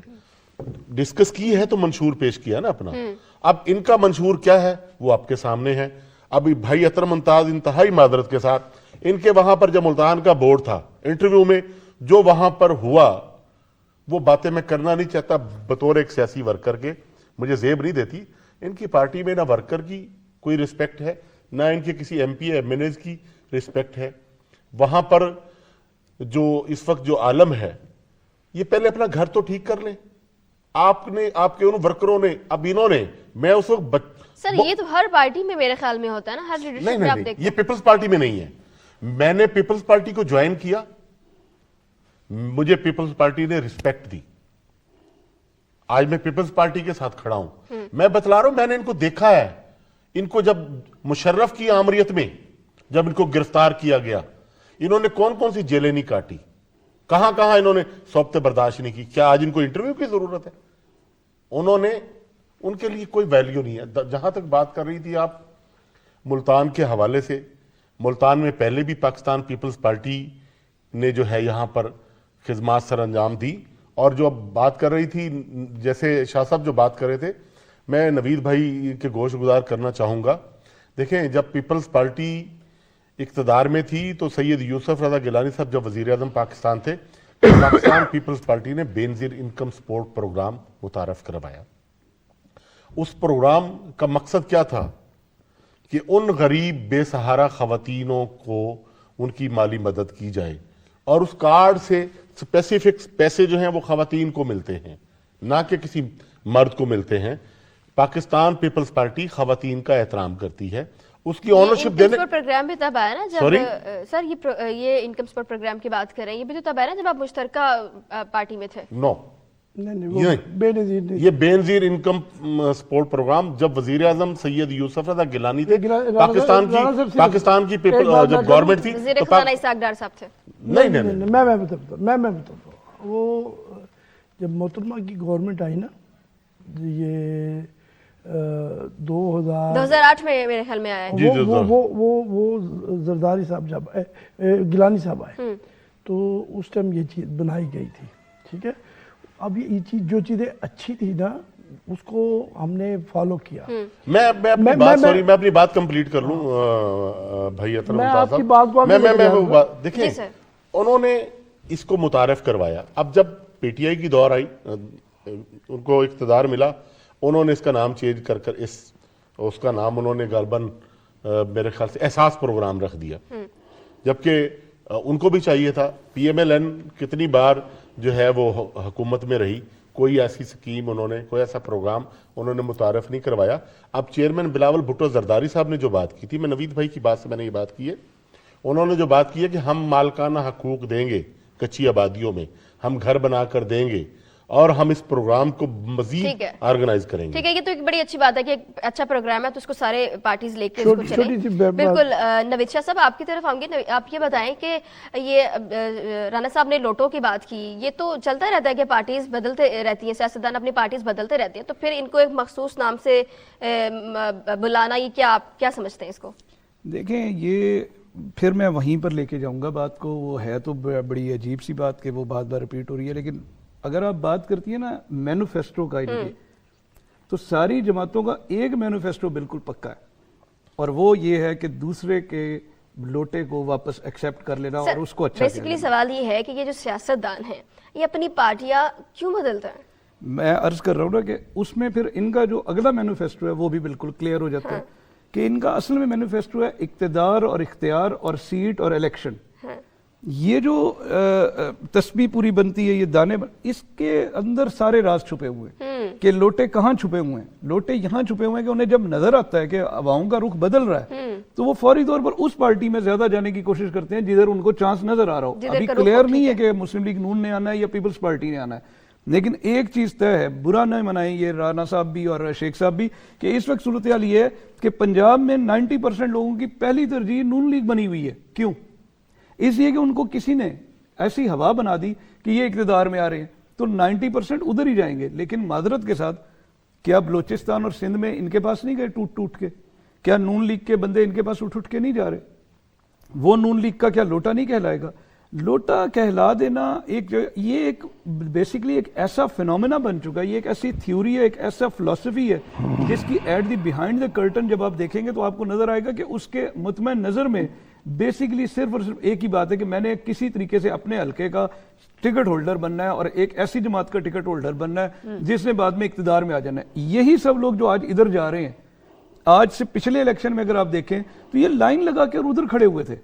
ڈسکس کی ہے تو منشور پیش کیا نا اپنا. اب ان کا منشور کیا ہے وہ آپ کے سامنے ہے. اب بھائی اطہر ممتاز انتہائی معذرت کے ساتھ، ان کے وہاں پر جب ملتان کا بورڈ تھا، انٹرویو میں جو وہاں پر ہوا وہ باتیں میں کرنا نہیں چاہتا بطور ایک سیاسی ورکر کے، مجھے زیب نہیں دیتی. ان کی پارٹی میں نہ ورکر کی کوئی رسپیکٹ ہے، نہ ان کے کسی MP MNAs کی رسپیکٹ ہے. وہاں پر جو اس وقت جو عالم ہے، یہ پہلے اپنا گھر تو ٹھیک کر لیں. آپ نے، آپ کے ان ورکروں نے، اب انہوں نے، میں اس وقت سر یہ تو ہر پارٹی میں میرے خیال میں ہوتا ہے نا، ہر لیڈرشپ میں آپ نہیں، دیکھتے یہ پیپلز پارٹی میں نہیں ہے. میں نے پیپلز پارٹی کو جوائن کیا، مجھے پیپلز پارٹی نے رسپیکٹ دی. آج میں پیپلز پارٹی کے ساتھ کھڑا ہوں. میں بتلا رہا ہوں، میں نے ان کو دیکھا ہے. ان کو جب مشرف کی آمریت میں جب ان کو گرفتار کیا گیا، انہوں نے کون کون سی جیلیں نہیں کاٹی، کہاں کہاں انہوں نے صحبت برداشت نہیں کی. کیا آج ان کو انٹرویو کی ضرورت ہے؟ انہوں نے، ان کے لیے کوئی ویلیو نہیں ہے. جہاں تک بات کر رہی تھی آپ ملتان کے حوالے سے، ملتان میں پہلے بھی پاکستان پیپلز پارٹی نے جو ہے یہاں پر خدمات سر انجام دی. اور جو اب بات کر رہی تھی، جیسے شاہ صاحب جو بات کر رہے تھے، میں نوید بھائی کے گوش گزار کرنا چاہوں گا. دیکھیں، جب پیپلز پارٹی اقتدار میں تھی تو سید یوسف رضا گیلانی صاحب جب وزیر اعظم پاکستان تھے، پاکستان پیپلز پارٹی نے بے نظیر انکم سپورٹ پروگرام متعارف کروایا. اس پروگرام کا مقصد کیا تھا کہ ان غریب بے سہارا خواتینوں کو ان کی مالی مدد کی جائے، اور اس کارڈ سے اسپیسیفک پیسے جو ہیں وہ خواتین کو ملتے ہیں، نہ کہ کسی مرد کو ملتے ہیں. پاکستان پیپلز پارٹی خواتین کا احترام کرتی ہے اس کی آنرشپ دینے. پروگرام بھی تب آیا نا جب سر یہ انکم سپورٹ پروگرام کی بات کر رہے ہیں, یہ بھی تو تب آیا نا جب آپ مشترکہ پارٹی میں تھے. نو, نہیں, یہ بے نظیر انکم سپورٹ پروگرام جب وزیر اعظم سید یوسف رضا گیلانی تھے, پاکستان کی جب گورنمنٹ تھی, وزیر خزانہ اسحاق ڈار صاحب تھے. نہیں, میں بتاتا ہوں. وہ جب محترمہ کی گورنمنٹ آئی نا, یہ 2008 میں میرے خیال میں آیا ہے, وہ زرداری صاحب جب گیلانی صاحب آئے تو اس ٹائم یہ چیز بنائی گئی تھی. ٹھیک ہے, اب یہ چیز جو چیزیں اچھی تھی نا اس کو ہم نے فالو کیا. میں اپنی بات کمپلیٹ کر لوں بھائی احترام صاحب. دیکھیں انہوں نے اس کو متعارف کروایا. اب جب پی ٹی آئی کی دور آئی, ان کو اقتدار ملا, انہوں نے اس کا نام چینج کر اس کا نام انہوں نے غالباً میرے خیال سے احساس پروگرام رکھ دیا, جبکہ ان کو بھی چاہیے تھا. پی ایم ایل این کتنی بار جو ہے وہ حکومت میں رہی, کوئی ایسی سکیم انہوں نے, کوئی ایسا پروگرام انہوں نے متعارف نہیں کروایا. اب چیئرمین بلاول بھٹو زرداری صاحب نے جو بات کی تھی, میں نوید بھائی کی بات سے میں نے یہ بات کی ہے, انہوں نے جو بات کی ہے کہ ہم مالکانہ حقوق دیں گے کچی آبادیوں میں, ہم گھر بنا کر دیں گے, اور ہم اس پروگرام کو مزید آرگنائز کریں گے. ٹھیک ہے, یہ تو ایک بڑی اچھی بات ہے کہ ایک اچھا پروگرام ہے تو اس کو سارے پارٹیز لے کے اس کو چلیں. بالکل. نوید شاہ صاحب آپ کی طرف آؤں گے. آپ یہ بتائیں کہ یہ رانا صاحب نے لوٹوں کی بات کی, یہ تو چلتا رہتا ہے کہ پارٹیز بدلتے رہتی ہیں, سیاستدان اپنی پارٹیز بدلتے رہتے ہیں, تو پھر ان کو ایک مخصوص نام سے بلانا, یہ کیا آپ کیا سمجھتے ہیں اس کو؟ دیکھیں, یہ پھر میں وہیں پر لے کے جاؤں گا بات کو. وہ ہے تو بڑی عجیب سی بات کہ وہ بار بار ریپیٹ ہو رہی ہے, لیکن اگر آپ بات کرتی ہیں نا مینوفیسٹو کا, تو ساری جماعتوں کا ایک مینوفیسٹو بالکل پکا ہے, اور وہ یہ ہے کہ دوسرے کے لوٹے کو واپس ایکسیپٹ کر لینا اور اس کو اچھا. بیسیکلی سوال یہ ہے کہ یہ جو سیاستدان ہیں یہ اپنی پارٹیاں کیوں بدلتا ہے؟ میں عرض کر رہا ہوں نا کہ اس میں پھر ان کا جو اگلا مینوفیسٹو ہے وہ بھی بالکل کلیئر ہو جاتا ہے کہ ان کا اصل میں مینوفیسٹو ہے اقتدار اور اختیار اور سیٹ اور الیکشن. یہ جو تسبیح پوری بنتی ہے, یہ دانے اس کے اندر سارے راز چھپے ہوئے ہیں کہ لوٹے کہاں چھپے ہوئے ہیں. لوٹے یہاں چھپے ہوئے ہیں کہ انہیں جب نظر آتا ہے کہ عوام کا رخ بدل رہا ہے تو وہ فوری طور پر اس پارٹی میں زیادہ جانے کی کوشش کرتے ہیں جدھر ان کو چانس نظر آ رہا ہو. ابھی کلیئر نہیں ہے کہ مسلم لیگ نون نے آنا ہے یا پیپلز پارٹی نے آنا ہے, لیکن ایک چیز طے ہے, برا نہ منائیں یہ رانا صاحب بھی اور شیخ صاحب بھی, کہ اس وقت صورتحال یہ ہے کہ پنجاب میں 90% لوگوں کی پہلی ترجیح نون لیگ بنی ہوئی ہے. کیوں؟ اس لیے کہ ان کو کسی نے ایسی ہوا بنا دی کہ یہ اقتدار میں آ رہے ہیں تو 90% ادھر ہی جائیں گے. لیکن معذرت کے ساتھ, کیا بلوچستان اور سندھ میں ان کے پاس نہیں گئے ٹوٹ کے؟ کیا نون لیگ کے بندے ان کے پاس اٹھ کے نہیں جا رہے؟ وہ نون لیگ کا کیا لوٹا نہیں کہلائے گا؟ لوٹا کہلا دینا یہ ایک بیسیکلی ایک ایسا فینومینا بن چکا ہے, یہ ایک ایسی تھیوری ہے, ایک ایسا فلسفی ہے جس کی at the behind the curtain جب آپ دیکھیں گے تو آپ کو نظر آئے گا کہ اس کے مطمع نظر میں بیسیکلی صرف اور صرف ایک ہی بات ہے کہ میں نے کسی طریقے سے اپنے حلقے کا ٹکٹ ہولڈر بننا ہے اور ایک ایسی جماعت کا ٹکٹ ہولڈر بننا ہے جس نے بعد میں اقتدار میں آ جانا ہے. یہی سب لوگ جو آج ادھر جا رہے ہیں, آج سے پچھلے الیکشن میں اگر آپ دیکھیں تو یہ لائن لگا کے ادھر کھڑے ہوئے تھے,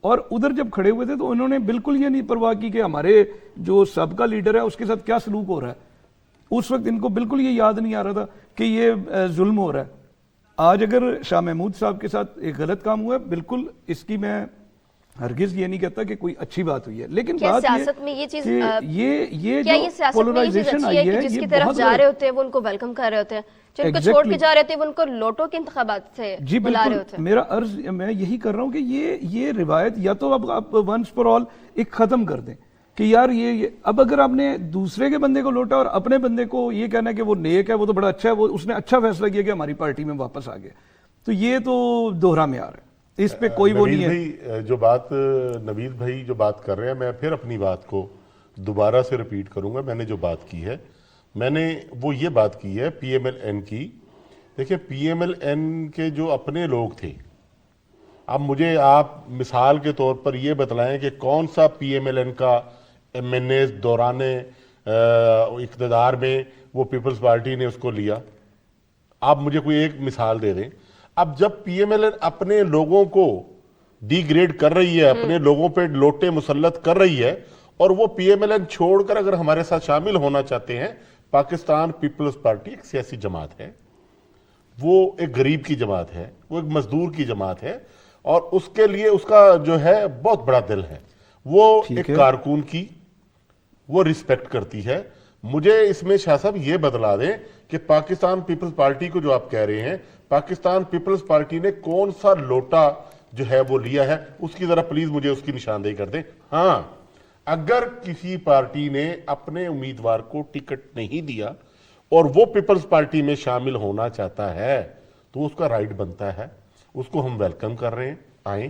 اور ادھر جب کھڑے ہوئے تھے تو انہوں نے بالکل یہ نہیں پرواہ کی کہ ہمارے جو سابقہ لیڈر ہے اس کے ساتھ کیا سلوک ہو رہا ہے. اس وقت ان کو بالکل یہ یاد نہیں آ رہا تھا کہ یہ ظلم ہو رہا ہے. آج اگر شاہ محمود صاحب کے ساتھ ایک غلط کام ہوا ہے, بالکل اس کی میں ہرگز یہ نہیں کہتا کہ کوئی اچھی بات ہوئی ہے, لیکن بات یہ پولرائزیشن آئی ہے جس کی طرف جا رہے ہوتے ہیں وہ ان کو ویلکم کر رہے ہوتے ہیں, جو ان کو چھوڑ کے جا رہے ہوتے ہیں وہ ان کو لوٹوں کے انتخابات سے بلا رہے ہوتے ہیں. میرا عرض میں یہی کر رہا ہوں کہ یہ روایت یا تو اب ونس فار آل ایک ختم کر دیں کہ یار یہ اب اگر آپ نے دوسرے کے بندے کو لوٹا اور اپنے بندے کو یہ کہنا ہے کہ وہ نیک ہے, وہ تو بڑا اچھا ہے, وہ اس نے اچھا فیصلہ کیا کہ ہماری پارٹی میں واپس آ گیا, تو یہ تو دوہرا معیار ہے, اس پہ کوئی وہ نہیں ہے. جو بات نوید بھائی جو بات کر رہے ہیں, میں پھر اپنی بات کو دوبارہ سے ریپیٹ کروں گا. میں نے جو بات کی ہے, میں نے وہ یہ بات کی ہے پی ایم ایل این کی. دیکھیں پی ایم ایل این کے جو اپنے لوگ تھے, اب مجھے آپ مثال کے طور پر یہ بتلائیں کہ کون سا پی ایم ایل این کا ایم این اے دوران اقتدار میں وہ پیپلز پارٹی نے اس کو لیا. آپ مجھے کوئی ایک مثال دے دیں. اب جب پی ایم ایل این اپنے لوگوں کو ڈی گریڈ کر رہی ہے, اپنے لوگوں پہ لوٹے مسلط کر رہی ہے, اور وہ پی ایم ایل این چھوڑ کر اگر ہمارے ساتھ شامل ہونا چاہتے ہیں, پاکستان پیپلز پارٹی ایک سیاسی جماعت ہے, وہ ایک غریب کی جماعت ہے, وہ ایک مزدور کی جماعت ہے, اور اس کے لیے اس کا جو ہے بہت بڑا دل ہے. وہ ایک کارکن کی وہ رسپیکٹ کرتی ہے. مجھے اس میں شاہ صاحب یہ بدلا دیں کہ پاکستان پیپلز پارٹی کو جو آپ کہہ رہے ہیں, پاکستان پیپلز پارٹی نے کون سا لوٹا جو ہے وہ لیا ہے, اس کی ذرا پلیز مجھے اس کی نشاندہی کر دیں. ہاں, اگر کسی پارٹی نے اپنے امیدوار کو ٹکٹ نہیں دیا اور وہ پیپلز پارٹی میں شامل ہونا چاہتا ہے تو اس کا رائٹ بنتا ہے, اس کو ہم ویلکم کر رہے ہیں, آئیں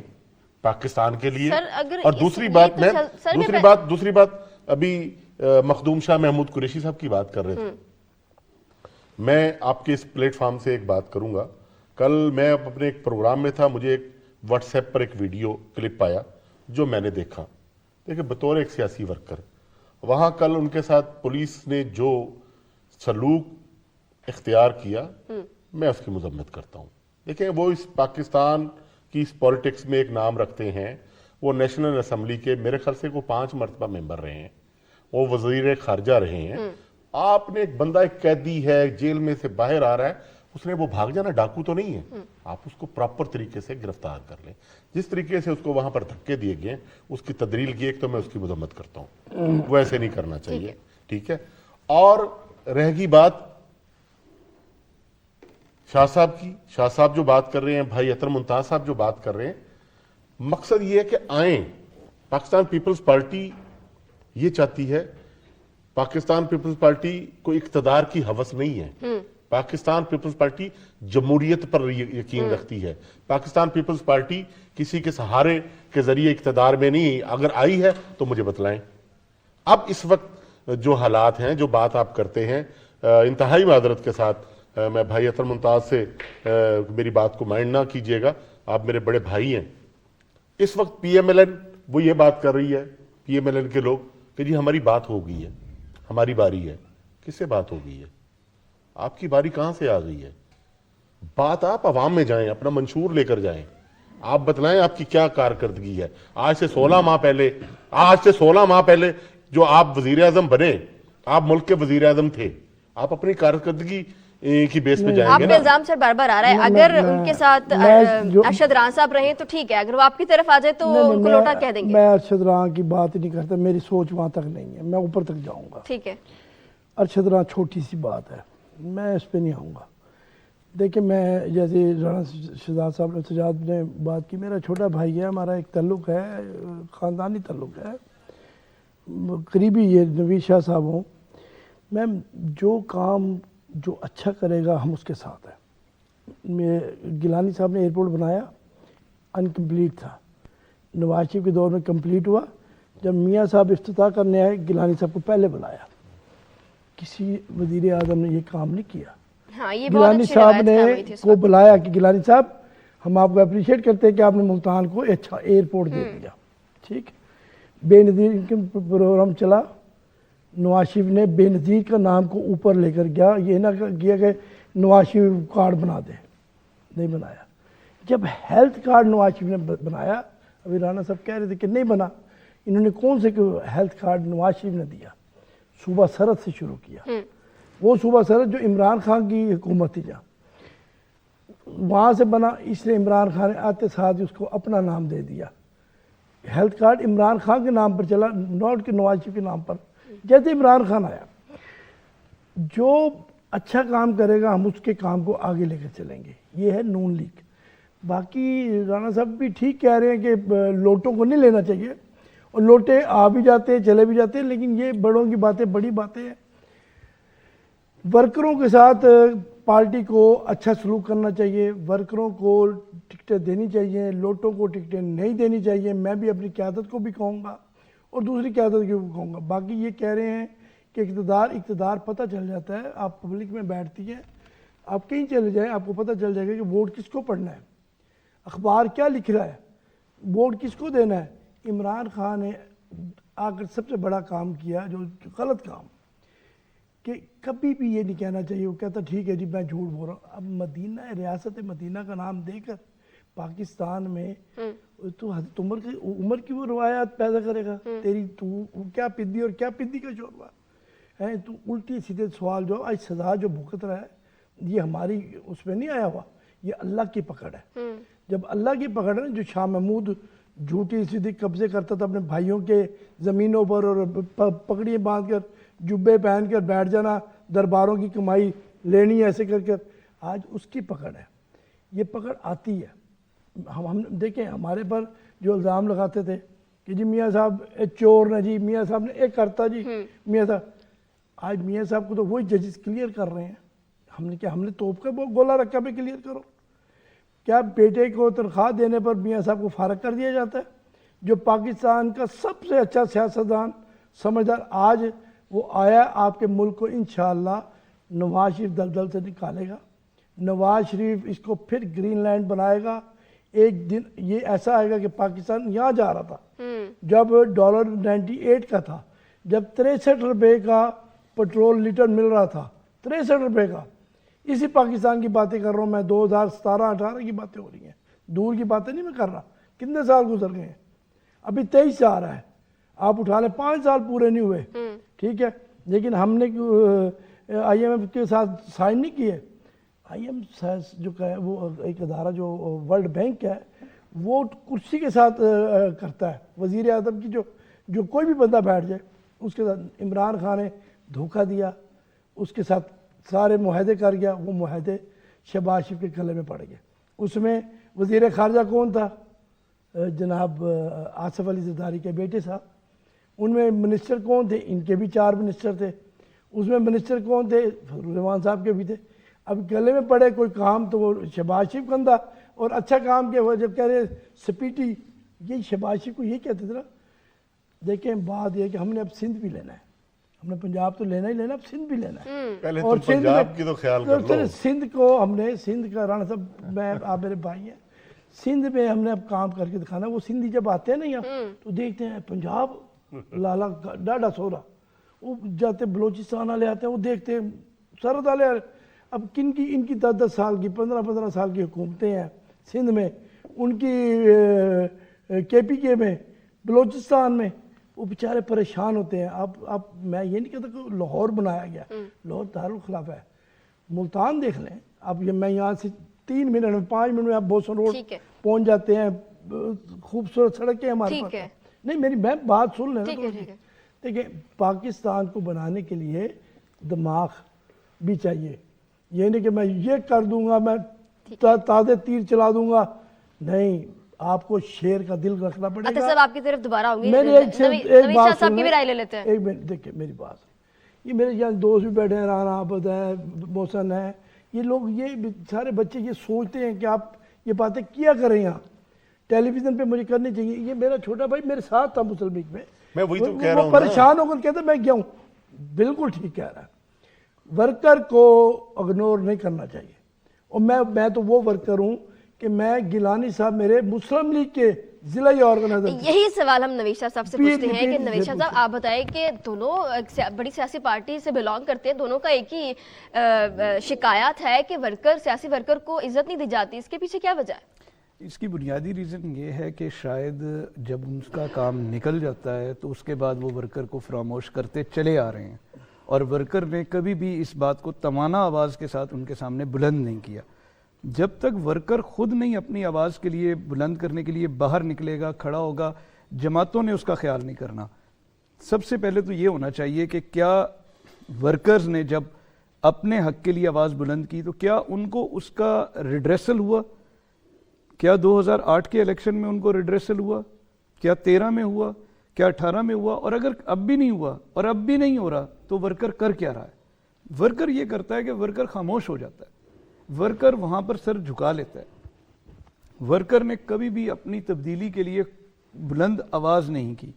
پاکستان کے لیے. اور دوسری بات ابھی مخدوم شاہ محمود قریشی صاحب کی بات کر رہے تھے, میں آپ کے اس پلیٹ فارم سے ایک بات کروں گا. کل میں اپنے ایک پروگرام میں تھا, مجھے ایک واٹس ایپ پر ایک ویڈیو کلپ آیا جو میں نے دیکھا. دیکھیں, بطور ایک سیاسی ورکر وہاں کل ان کے ساتھ پولیس نے جو سلوک اختیار کیا, میں اس کی مذمت کرتا ہوں. دیکھیں, وہ اس پاکستان کی اس پولیٹکس میں ایک نام رکھتے ہیں, وہ نیشنل اسمبلی کے میرے خیال سے کو 5 مرتبہ ممبر رہے ہیں, وہ وزیر خارجہ رہے ہیں. آپ نے ایک بندہ, ایک قیدی ہے, جیل میں سے باہر آ رہا ہے, اس نے وہ بھاگ جانا, ڈاکو تو نہیں ہے. آپ اس کو پراپر طریقے سے گرفتار کر لیں. جس طریقے سے اس کو وہاں پر دھکے دیے گئے, اس کی تدلیل کی, ایک تو میں اس کی مذمت کرتا ہوں, وہ ایسے نہیں کرنا چاہیے. ٹھیک ہے. اور رہ گئی بات شاہ صاحب کی, شاہ صاحب جو بات کر رہے ہیں, بھائی اطہر ممتاز صاحب جو بات کر رہے ہیں, مقصد یہ ہے کہ آئیں. پاکستان پیپلز پارٹی یہ چاہتی ہے, پاکستان پیپلز پارٹی کو اقتدار کی ہوس نہیں ہے. پاکستان پیپلز پارٹی جمہوریت پر یقین رکھتی ہے. پاکستان پیپلز پارٹی کسی کے سہارے کے ذریعے اقتدار میں نہیں, اگر آئی ہے تو مجھے بتلائیں. اب اس وقت جو حالات ہیں, جو بات آپ کرتے ہیں, انتہائی معذرت کے ساتھ میں بھائی اطہر ممتاز سے میری بات کو مائنڈ نہ کیجئے گا, آپ میرے بڑے بھائی ہیں. اس وقت پی ایم ایل این وہ یہ بات کر رہی ہے, پی ایم ایل این کے لوگ, کہ جی ہماری بات ہو گئی ہے, ہماری باری ہے. کس سے بات ہو گئی ہے؟ آپ کی باری کہاں سے آ گئی ہے؟ بات آپ عوام میں جائیں, اپنا منشور لے کر جائیں, آپ بتلائیں آپ کی کیا کارکردگی ہے. آج سے 16 ماہ پہلے جو آپ وزیر اعظم بنے, آپ ملک کے وزیر اعظم تھے, آپ اپنی کارکردگی کی بیس پہ جائیں آپ گے پہ الزام سر بار بار آ رہا ہے, اگر ان کے ساتھ ارشد ران صاحب رہیں تو ٹھیک ہے, اگر وہ آپ کی طرف آ جائے تو ان کو لوٹا کہہ دیں گے. میں ارشد ران کی بات نہیں کرتا, میری سوچ وہاں تک نہیں ہے, میں اوپر تک جاؤں گا. ٹھیک ہے. ارشد ران چھوٹی سی بات ہے, میں اس پہ نہیں آؤں گا. دیکھیں, میں جیسے رانا شہزاد صاحب نے سجاد نے بات کی, میرا چھوٹا بھائی ہے, ہمارا ایک تعلق ہے, خاندانی تعلق ہے, قریبی یہ نوید شاہ صاحب ہوں. میں جو کام جو اچھا کرے گا ہم اس کے ساتھ ہیں. گیلانی صاحب نے ایئرپورٹ بنایا, انکمپلیٹ تھا, نواز شریف کے دور میں کمپلیٹ ہوا. جب میاں صاحب افتتاح کرنے آئے, گیلانی صاحب کو پہلے بلایا. کسی وزیر اعظم نے یہ کام نہیں کیا. گیلانی صاحب نے کو بلایا کہ گیلانی صاحب ہم آپ کو اپریشیٹ کرتے ہیں کہ آپ نے ملتان کو اچھا ایئرپورٹ دے دیا. ٹھیک, بے نظیر پروگرام چلا, نواز شریف نے بے نظیر کا نام کو اوپر لے کر گیا, یہ نہ کیا کہ نواز شریف کارڈ بنا دے, نہیں بنایا. جب ہیلتھ کارڈ نواز شریف نے بنایا, ابھی رانا صاحب کہہ رہے تھے کہ نہیں بنا, انہوں نے کون سے ہیلتھ کارڈ نواز شریف نے دیا؟ صوبہ سرحد سے شروع کیا. وہ صوبہ سرحد جو عمران خان کی حکومت تھی, جہاں وہاں سے بنا, اس لیے عمران خان نے آتے ساتھ اس کو اپنا نام دے دیا. ہیلتھ کارڈ عمران خان کے نام پر چلا, ناٹ کہ نواز شریف کے نام پر. جیسے عمران خان آیا, جو اچھا کام کرے گا ہم اس کے کام کو آگے لے کر چلیں گے. یہ ہے نون لیگ. باقی رانا صاحب بھی ٹھیک کہہ رہے ہیں کہ لوٹوں کو نہیں لینا چاہیے, اور لوٹے آ بھی جاتے ہیں, چلے بھی جاتے ہیں, لیکن یہ بڑوں کی باتیں بڑی باتیں ہیں. ورکروں کے ساتھ پارٹی کو اچھا سلوک کرنا چاہیے, ورکروں کو ٹکٹیں دینی چاہیے, لوٹوں کو ٹکٹیں نہیں دینی چاہیے. میں بھی اپنی قیادت کو بھی کہوں گا اور دوسری قیادت کو بھی کہوں گا. باقی یہ کہہ رہے ہیں کہ اقتدار پتہ چل جاتا ہے, آپ پبلک میں بیٹھتی ہیں, آپ کہیں چلے جائیں, آپ کو پتہ چل جائے گا کہ ووٹ کس کو پڑھنا ہے, اخبار کیا لکھ رہا ہے, ووٹ کس کو دینا ہے. عمران خان نے آ کر سب سے بڑا کام کیا, جو غلط کام, کہ کبھی بھی یہ نہیں کہنا چاہیے, وہ کہتا ٹھیک ہے جی میں جھوٹ بول رہا ہوں. اب مدینہ, ریاست مدینہ کا نام دے کر پاکستان میں تو حضرت عمر کی وہ روایات پیدا کرے گا. تیری تو کیا پدی اور کیا پدی کا شوربہ ہے. تو الٹی سیدھے سوال جو آج سزا جو بھگت رہا ہے یہ ہماری اس میں نہیں آیا ہوا، یہ اللہ کی پکڑ ہے۔ جب اللہ کی پکڑ ہے، جو شاہ محمود جھوٹی سیدھی قبضے کرتا تھا اپنے بھائیوں کے زمینوں پر، اور پکڑیاں باندھ کر جبے پہن کر بیٹھ جانا، درباروں کی کمائی لینی ایسے کر کر، آج اس کی پکڑ ہے۔ یہ پکڑ آتی ہے۔ ہم دیکھیں ہمارے پر جو الزام لگاتے تھے کہ جی میاں صاحب چور نے، جی میاں صاحب نے ایک کرتا، جی میاں صاحب، آج میاں صاحب کو تو وہی ججز کلیئر کر رہے ہیں۔ ہم نے توپ کا وہ گولا رکھا پہ کلیئر کرو۔ کیا بیٹے کو تنخواہ دینے پر میاں صاحب کو فارغ کر دیا جاتا ہے؟ جو پاکستان کا سب سے اچھا سیاستدان سمجھدار، آج وہ آیا آپ کے ملک کو انشاءاللہ نواز شریف دلدل سے نکالے گا۔ نواز شریف اس کو پھر گرین لینڈ بنائے گا۔ ایک دن یہ ایسا آئے گا کہ پاکستان یہاں جا رہا تھا جب ڈالر 98 کا تھا، جب 63 روپے کا پٹرول لیٹر مل رہا تھا، 63 روپے کا۔ اسی پاکستان کی باتیں کر رہا ہوں میں، 2017-18 کی باتیں ہو رہی ہیں، دور کی باتیں نہیں میں کر رہا۔ کتنے سال گزر گئے ہیں؟ ابھی 23 سے آ رہا ہے، آپ اٹھا لیں 5 سال پورے نہیں ہوئے، ٹھیک ہے، لیکن ہم نے آئی ایم ایف کے ساتھ سائن نہیں کیے۔ آئی ایم جو ہے وہ ایک ادارہ جو ورلڈ بینک ہے، وہ کرسی کے ساتھ کرتا ہے، وزیر اعظم کی جو کوئی بھی بندہ بیٹھ جائے اس کے ساتھ۔ عمران خان نے دھوکہ دیا، اس کے ساتھ سارے معاہدے کر گیا، وہ معاہدے شہباز شریف کے گلے میں پڑ گئے۔ اس میں وزیر خارجہ کون تھا؟ جناب آصف علی زرداری کے بیٹے صاحب۔ ان میں منسٹر کون تھے؟ ان کے بھی 4 منسٹر تھے۔ اس میں منسٹر کون تھے؟ رحمان صاحب کے بھی تھے۔ اب گلے میں پڑے کوئی کام تو وہ شہباز شریف کندہ، اور اچھا کام کیا وہ جب کہہ رہے سپیٹی، یہ شہباز شریف کو یہ کہتے تھے نا۔ دیکھیں بات یہ کہ ہم نے اب سندھ بھی لینا ہے، ہم نے پنجاب تو لینا ہی لینا، اب سندھ بھی لینا ہے۔ پہلے اور تو پنجاب کی تو خیال کر لو۔ سندھ کو ہم نے، سندھ کا رانا صاحب میں آپ میرے بھائی ہیں، سندھ میں ہم نے اب کام کر کے دکھانا۔ وہ سندھی جب آتے ہیں نا یہاں تو دیکھتے ہیں پنجاب لالا ڈاڈا سورا، وہ جاتے بلوچستان والے آتے ہیں، وہ دیکھتے ہیں سرحد والے۔ اب کن کی ان کی 10-10 سال کی 15-15 سال کی حکومتیں ہیں سندھ میں، ان کی کے پی کے میں، بلوچستان میں، وہ بیچارے پریشان ہوتے ہیں۔ اب میں یہ نہیں کہتا کہ لاہور بنایا گیا، لاہور دارالخلافہ ہے۔ ملتان دیکھ لیں، اب یہ میں یہاں سے 3 منٹ میں 5 منٹ میں آپ بوسن روڈ پہنچ جاتے ہیں، خوبصورت سڑکیں ہمارے پاس۔ نہیں میری میں بات سن لیں۔ دیکھیں پاکستان کو بنانے کے لیے دماغ بھی چاہیے، یہ نہیں کہ میں یہ کر دوں گا، میں تازے تیر چلا دوں گا، نہیں، آپ کو شیر کا دل رکھنا پڑے گا۔ عطا صاحب آپ کی طرف دوبارہ ہوں گی، ایک نوید بات شاہ صاحب کی بھی رائے لے لیتے ہیں۔ ایک منٹ دیکھیں میری بات، یہ میرے یہاں دوست بھی بیٹھے ہیں، رانا عابد ہے، محسن ہے، یہ لوگ یہ سارے بچے یہ سوچتے ہیں کہ آپ یہ باتیں کیا کریں یہاں ٹیلی ویژن پہ مجھے کرنی چاہیے۔ یہ میرا چھوٹا بھائی میرے ساتھ تھا مسلم لیگ میں وہی تو کہہ رہا ہوں، پریشان ہو کر کہتا میں گیا ہوں، بالکل ٹھیک کہہ رہا ہے۔ ورکر کو اگنور نہیں کرنا چاہیے، اور میں تو وہ ورکر ہوں کہ میں گیلانی صاحب میرے مسلم لیگ کے ضلعی آرگنائزر۔ یہی سوال ہم نوید شاہ صاحب سے پوچھتے ہیں کہ نوید شاہ صاحب آپ بتائیں کہ دونوں بڑی سیاسی پارٹی سے بلانگ کرتے ہیں، دونوں کا ایک ہی شکایت ہے کہ سیاسی ورکر کو عزت نہیں دی جاتی، اس کے پیچھے کیا وجہ ہے؟ اس کی بنیادی ریزن یہ ہے کہ شاید جب ان کا کام نکل جاتا ہے تو اس کے بعد وہ ورکر کو فراموش کرتے چلے آ رہے ہیں، اور ورکر نے کبھی بھی اس بات کو توانا آواز کے ساتھ ان کے سامنے بلند نہیں کیا۔ جب تک ورکر خود نہیں اپنی آواز کے لیے بلند کرنے کے لیے باہر نکلے گا، کھڑا ہوگا، جماعتوں نے اس کا خیال نہیں کرنا۔ سب سے پہلے تو یہ ہونا چاہیے کہ کیا ورکرز نے جب اپنے حق کے لیے آواز بلند کی تو کیا ان کو اس کا ریڈریسل ہوا؟ کیا 2008 کے الیکشن میں ان کو ریڈریسل ہوا؟ کیا 13 میں ہوا؟ کیا 18 میں ہوا؟ اور اگر اب بھی نہیں ہوا اور اب بھی نہیں ہو رہا تو ورکر کر کیا رہا ہے؟ ورکر یہ کرتا ہے کہ ورکر خاموش ہو جاتا ہے، ورکر وہاں پر سر جھکا لیتا ہے۔ ورکر نے کبھی بھی اپنی تبدیلی کے لیے بلند آواز نہیں کی۔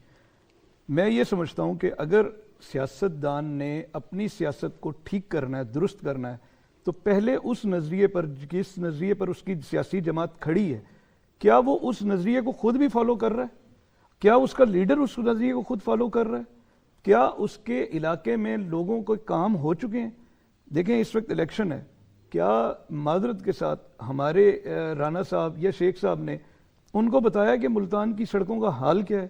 میں یہ سمجھتا ہوں کہ اگر سیاستدان نے اپنی سیاست کو ٹھیک کرنا ہے، درست کرنا ہے، تو پہلے اس نظریے پر، جس نظریے پر اس کی سیاسی جماعت کھڑی ہے، کیا وہ اس نظریے کو خود بھی فالو کر رہا ہے؟ کیا اس کا لیڈر اس نظریے کو خود فالو کر رہا ہے؟ کیا اس کے علاقے میں لوگوں کو کام ہو چکے ہیں؟ دیکھیں اس وقت الیکشن ہے، کیا معذرت کے ساتھ ہمارے رانا صاحب یا شیخ صاحب نے ان کو بتایا کہ ملتان کی سڑکوں کا حال کیا ہے؟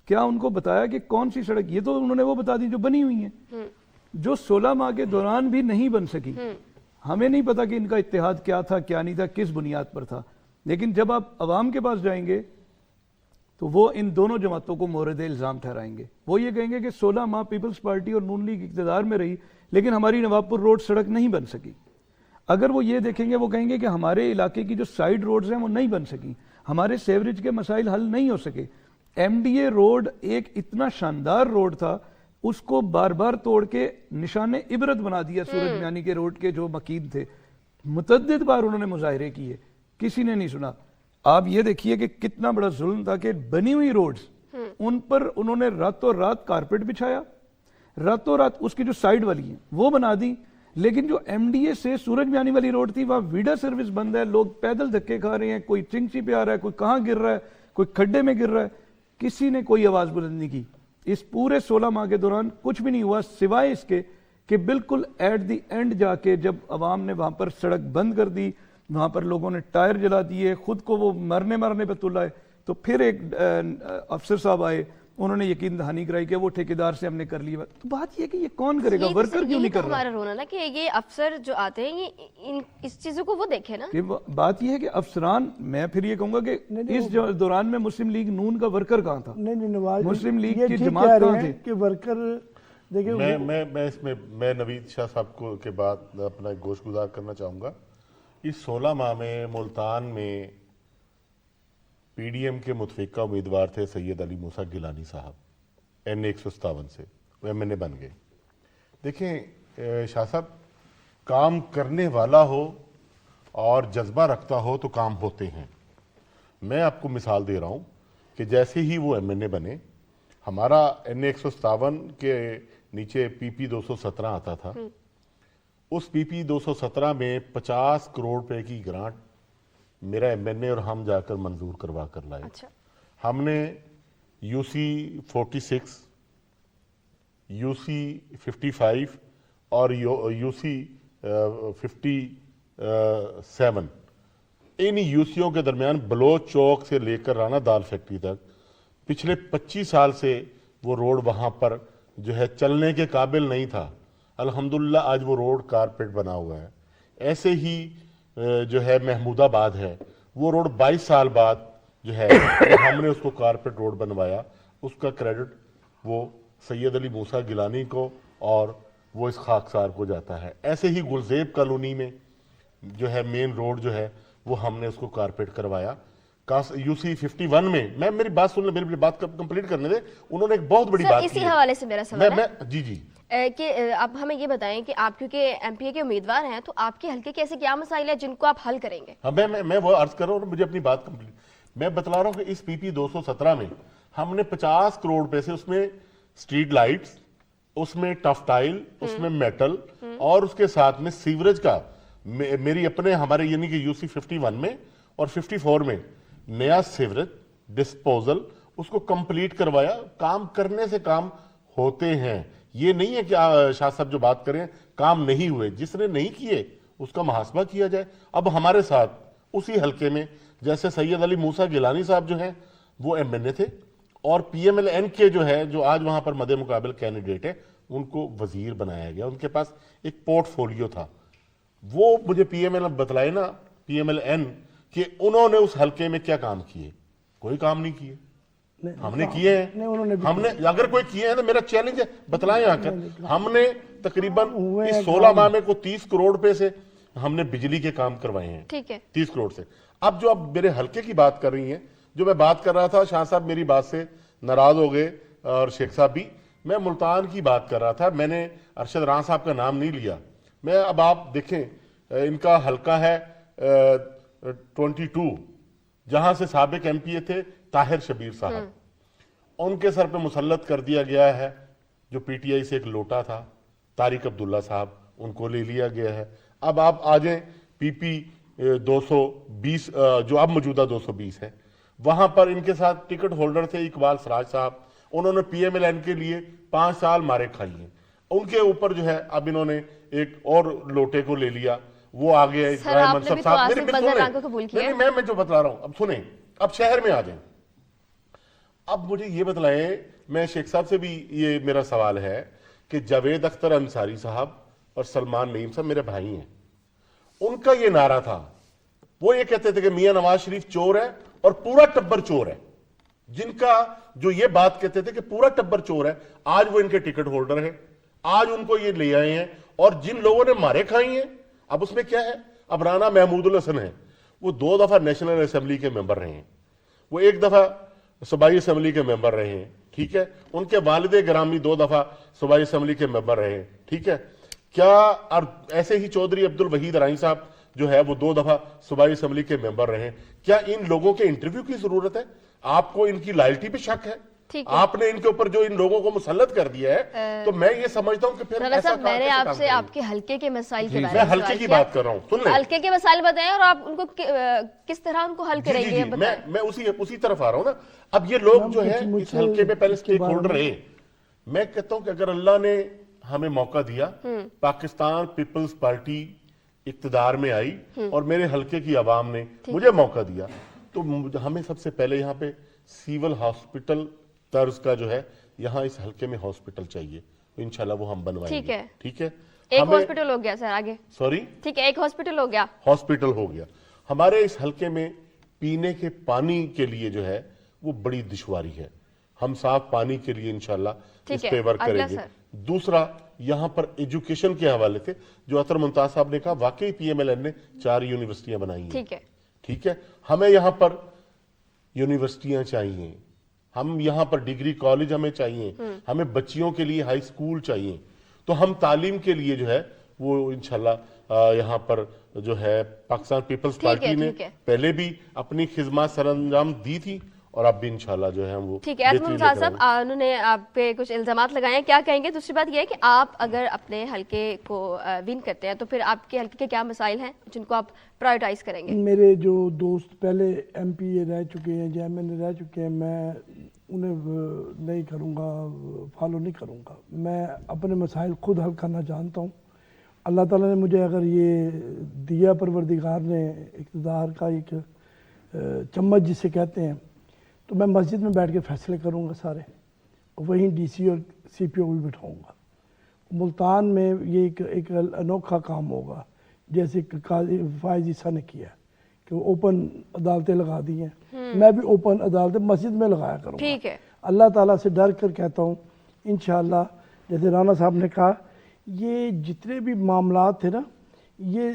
کیا ان کو بتایا کہ کون سی سڑک؟ یہ تو انہوں نے وہ بتا دی جو بنی ہوئی ہیں، جو 16 ماہ کے دوران بھی نہیں بن سکی۔ ہمیں نہیں پتا کہ ان کا اتحاد کیا تھا کیا نہیں تھا, کس بنیاد پر تھا, لیکن جب آپ عوام کے پاس جائیں گے تو وہ ان دونوں جماعتوں کو مورد الزام ٹھہرائیں گے. وہ یہ کہیں گے کہ 16 ماہ پیپلز پارٹی اور نون لیگ اقتدار میں رہی لیکن ہماری نواب پور روڈ سڑک نہیں بن سکی. اگر وہ یہ دیکھیں گے, وہ کہیں گے کہ ہمارے علاقے کی جو سائیڈ روڈز ہیں وہ نہیں بن سکی, ہمارے سیوریج کے مسائل حل نہیں ہو سکے. ایم ڈی اے روڈ ایک اتنا شاندار روڈ تھا, اس کو بار بار توڑ کے نشان عبرت بنا دیا سورج میانی کے روڈ کے جو مکین تھے. متعدد بار انہوں نے مظاہرے کیے, کسی نے نہیں سنا. آپ یہ دیکھیے کہ کتنا بڑا ظلم تھا کہ بنی ہوئی روڈز ان پر انہوں نے راتوں رات کارپیٹ بچھایا, راتوں رات اس کی جو سائیڈ والی ہیں وہ بنا دی, لیکن جو ایم ڈی اے سے سورج میانی والی روڈ تھی وہاں ویڈا سروس بند ہے, لوگ پیدل دھکے کھا رہے ہیں, کوئی چنگچی پہ آ رہا ہے, کوئی کہاں گر رہا ہے, کوئی کھڈے میں گر رہا ہے. کسی نے کوئی آواز بلند نہیں کی. اس پورے 16 ماہ کے دوران کچھ بھی نہیں ہوا سوائے اس کے کہ بالکل ایٹ دی اینڈ جا کے جب عوام نے وہاں پر سڑک بند کر دی, وہاں پر لوگوں نے ٹائر جلا دیے, خود کو وہ مرنے پہ تلائے, تو پھر ایک افسر صاحب آئے, انہوں نے یقین دہانی کرائی کہ وہ ٹھیکیدار سے ہم نے کر لیا. تو بات یہ کہ یہ کون کرے گا, ورکر کیوں نہیں کر رہا؟ ہمارا رونا نا کہ یہ افسر جو آتے ہیں یہ اس چیزوں کو وہ دیکھے نا. بات یہ ہے کہ افسران, میں پھر یہ کہوں گا کہ اس دوران میں مسلم لیگ نون کا ورکر کہاں تھا؟ نہیں نواز مسلم لیگ یہ کی ٹھیک جماعت کہہ کہاں رہے تھی؟ ہیں کہ ورکر دیکھیں میں اس میں نوید شاہ صاحب کو کے بعد اپنا ایک گوش گزار کرنا چاہوں گا. اس 16 ماہ میں ملتان میں پی ڈی ایم کے متفقہ امیدوار تھے سید علی موسیٰ گیلانی صاحب, این 157 سے, وہ ایم این اے بن گئے. دیکھیں شاہ صاحب, کام کرنے والا ہو اور جذبہ رکھتا ہو تو کام ہوتے ہیں. میں آپ کو مثال دے رہا ہوں کہ جیسے ہی وہ ایم این اے بنے, ہمارا این 157 کے نیچے پی پی 217 آتا تھا. اس پی پی 217 میں 50 کروڑ روپے کی گرانٹ میرا ایم این اے اور ہم جا کر منظور کروا کر لائے. ہم نے یو سی 46, یو سی 55 اور یو سی 57 ان یو سیوں کے درمیان بلوچ چوک سے لے کر رانا دال فیکٹری تک پچھلے 25 سال سے وہ روڈ وہاں پر جو ہے چلنے کے قابل نہیں تھا. الحمدللہ آج وہ روڈ کارپیٹ بنا ہوا ہے. ایسے ہی جو ہے محمود آباد ہے, وہ روڈ 22 سال بعد جو ہے ہم نے اس کو کارپیٹ روڈ بنوایا. اس کا کریڈٹ وہ سید علی موسیٰ گیلانی کو اور وہ اس خاکسار کو جاتا ہے. ایسے ہی گلزیب کالونی میں جو ہے مین روڈ جو ہے وہ ہم نے اس کو کارپیٹ کروایا. یو سی 51 میں میری بات سن لیں, میری بات کمپلیٹ کرنے دیں. انہوں نے ایک بہت بڑی بات کی. اسی حوالے سے میرا سوال ہے جی کہ اب ہمیں یہ بتائیں کہ آپ کیونکہ ایم پی اے کے امیدوار ہیں تو آپ کے حلقے کے ایسے کیا مسائل ہیں جن کو آپ حل کریں گے؟ ہاں, میں وہ عرض کر رہا ہوں, مجھے اپنی بات کمپلیٹ. میں بتلا رہا ہوں کہ اس پی پی 217 میں ہم نے 50 کروڑ روپے سے اس میں اسٹریٹ لائٹس, اس میں ٹف ٹائل, اس میں میٹل اور اس کے ساتھ میں سیوریج کا میری اپنے ہمارے یعنی کہ یو سی 51 میں اور 54 میں نیا سیوریج ڈسپوزل اس کو کمپلیٹ کروایا. کام کرنے سے کام ہوتے ہیں. یہ نہیں ہے کہ شاہ صاحب جو بات کریں کام نہیں ہوئے, جس نے نہیں کیے اس کا محاسبہ کیا جائے. اب ہمارے ساتھ اسی حلقے میں جیسے سید علی موسیٰ گیلانی صاحب جو ہیں وہ ایم این اے تھے, اور پی ایم ایل این کے جو ہے جو آج وہاں پر مد مقابل کینڈیڈیٹ ہے ان کو وزیر بنایا گیا. ان کے پاس ایک پورٹ فولیو تھا. وہ مجھے پی ایم ایل بتلائے نا, پی ایم ایل این, کہ انہوں نے اس حلقے میں کیا کام کیے. کوئی کام نہیں کیے. ہم نے کیے ہیں, ہم نے اگر کوئی کیے ہیں تو میرا چیلنج ہے بتلائیں آ کر. ہم نے تقریباً اس 16 ماہ میں کو 30 کروڑ روپے سے ہم نے بجلی کے کام کروائے ہیں. ٹھیک ہے, 30 کروڑ سے. اب جو اب میرے حلقے کی بات کر رہی ہیں, جو میں بات کر رہا تھا, شاہ صاحب میری بات سے ناراض ہو گئے اور شیخ صاحب بھی. میں ملتان کی بات کر رہا تھا, میں نے ارشد راں صاحب کا نام نہیں لیا. میں اب آپ دیکھیں ان کا حلقہ ہے 22 جہاں سے سابق ایم پی اے تھے طاہر شبیر صاحب. ان کے سر پہ مسلط کر دیا گیا ہے جو پی ٹی آئی سے ایک لوٹا تھا, طارق عبداللہ صاحب, ان کو لے لیا گیا ہے. اب آپ آ جائیں پی پی 220 جو اب موجودہ 220 ہے, وہاں پر ان کے ساتھ ٹکٹ ہولڈر تھے اقبال سراج صاحب. انہوں نے پی ایم ایل این کے لیے 5 سال مارے کھائی ہیں. ان کے اوپر جو ہے اب انہوں نے ایک اور لوٹے کو لے لیا, وہ آگے منصب صاحب. میں جو بتلا رہا ہوں اب سنیں, اب شہر میں آ جائیں. اب مجھے یہ بتلائیں, میں شیخ صاحب سے بھی یہ میرا سوال ہے کہ جاوید اختر انصاری صاحب اور سلمان نعیم صاحب میرے بھائی ہیں. ان کا یہ نعرہ تھا, وہ یہ کہتے تھے کہ میاں نواز شریف چور ہے اور پورا ٹبر چور ہے. جن کا جو یہ بات کہتے تھے کہ پورا ٹبر چور ہے, آج وہ ان کے ٹکٹ ہولڈر ہیں, آج ان کو یہ لے آئے ہیں. اور جن لوگوں نے مارے کھائی ہیں, اب اس میں کیا ہے, اب رانا محمود الحسن ہیں, وہ 2 دفعہ نیشنل اسمبلی کے ممبر رہے ہیں, وہ 1 دفعہ صوبائی اسمبلی کے ممبر رہے ہیں, ٹھیک ہے. ان کے والد گرامی 2 دفعہ صوبائی اسمبلی کے ممبر رہے ہیں, ٹھیک ہے. کیا اور ایسے ہی چودھری عبد الوحید رائیں صاحب جو ہے وہ 2 دفعہ صوبائی اسمبلی کے ممبر رہے ہیں. کیا ان لوگوں کے انٹرویو کی ضرورت ہے؟ آپ کو ان کی لائلٹی پہ شک ہے؟ آپ نے ان کے اوپر جو ان لوگوں کو مسلط کر دیا ہے, تو میں یہ سمجھتا ہوں کہ پھر رانا صاحب میں نے آپ سے آپ کے حلقے کے مسائل کے بارے میں میں حلقے کی بات کر رہا ہوں, سن لیں. حلقے کے مسائل بتائیں اور آپ ان کو کس طرح ان کو حل کریں گے بتائیں. میں اسی طرف آ رہا ہوں نا. اب یہ لوگ جو ہے اس حلقے میں پہلے سٹیک ہولڈر رہے. میں کہتا ہوں کہ اگر اللہ نے ہمیں موقع دیا, پاکستان پیپلز پارٹی اقتدار میں آئی اور میرے حلقے کی عوام نے مجھے موقع دیا, تو ہمیں سب سے پہلے یہاں پہ سیول ہاسپٹل طرز کا جو ہے یہاں اس حلقے میں ہاسپٹل چاہیے, تو انشاءاللہ وہ ہم بنوائیں گے. ٹھیک ہے, ایک ہاسپٹل ہو گیا سر, آگے سوری, ٹھیک ہے, ایک ہاسپٹل ہو گیا, ہاسپٹل ہو گیا. ہمارے اس حلقے میں پینے کے پانی کے لیے جو ہے وہ بڑی دشواری ہے. ہم صاف پانی کے لیے انشاءاللہ اس پہ ورک کریں گے. دوسرا, یہاں پر ایجوکیشن کے حوالے سے جو عطر ممتاز صاحب نے کہا, واقعی پی ایم ایل این نے 4 یونیورسٹیاں بنائی ہیں. ٹھیک ہے, ہمیں یہاں پر یونیورسٹیاں چاہیے, ہم یہاں پر ڈگری کالج ہمیں چاہیے, ہمیں بچیوں کے لیے ہائی سکول چاہیے. تو ہم تعلیم کے لیے جو ہے وہ انشاءاللہ یہاں پر جو ہے پاکستان پیپلز پارٹی نے پہلے بھی اپنی خدمات سر انجام دی تھی, اور اب بھی انشاءاللہ جو ہے ہم وہ. ٹھیک ہے, عطر ممتاز صاحب انہوں نے آپ پہ کچھ الزامات لگائے ہیں, کیا کہیں گے؟ دوسری بات یہ ہے کہ آپ اگر اپنے حلقے کو ون کرتے ہیں تو پھر آپ کے حلقے کے کیا مسائل ہیں جن کو آپ پرائیورٹائز کریں گے؟ میرے جو دوست پہلے ایم پی اے رہ چکے ہیں, جے ایم این رہ چکے ہیں, میں انہیں نہیں کروں گا, فالو نہیں کروں گا. میں اپنے مسائل خود حل کرنا جانتا ہوں. اللہ تعالیٰ نے مجھے اگر یہ دیا, پروردگار نے اقتدار کا ایک چمچ جسے کہتے ہیں, تو میں مسجد میں بیٹھ کے فیصلے کروں گا سارے, وہیں ڈی سی اور سی پی او بھی بٹھاؤں گا. ملتان میں یہ ایک انوکھا کام ہوگا, جیسے قاضی فائز عیسیٰ نے کیا کہ وہ اوپن عدالتیں لگا دی ہیں, میں بھی اوپن عدالتیں مسجد میں لگایا کروں گا. اللہ تعالیٰ سے ڈر کر کہتا ہوں انشاءاللہ, جیسے رانا صاحب نے کہا, یہ جتنے بھی معاملات تھے نا, یہ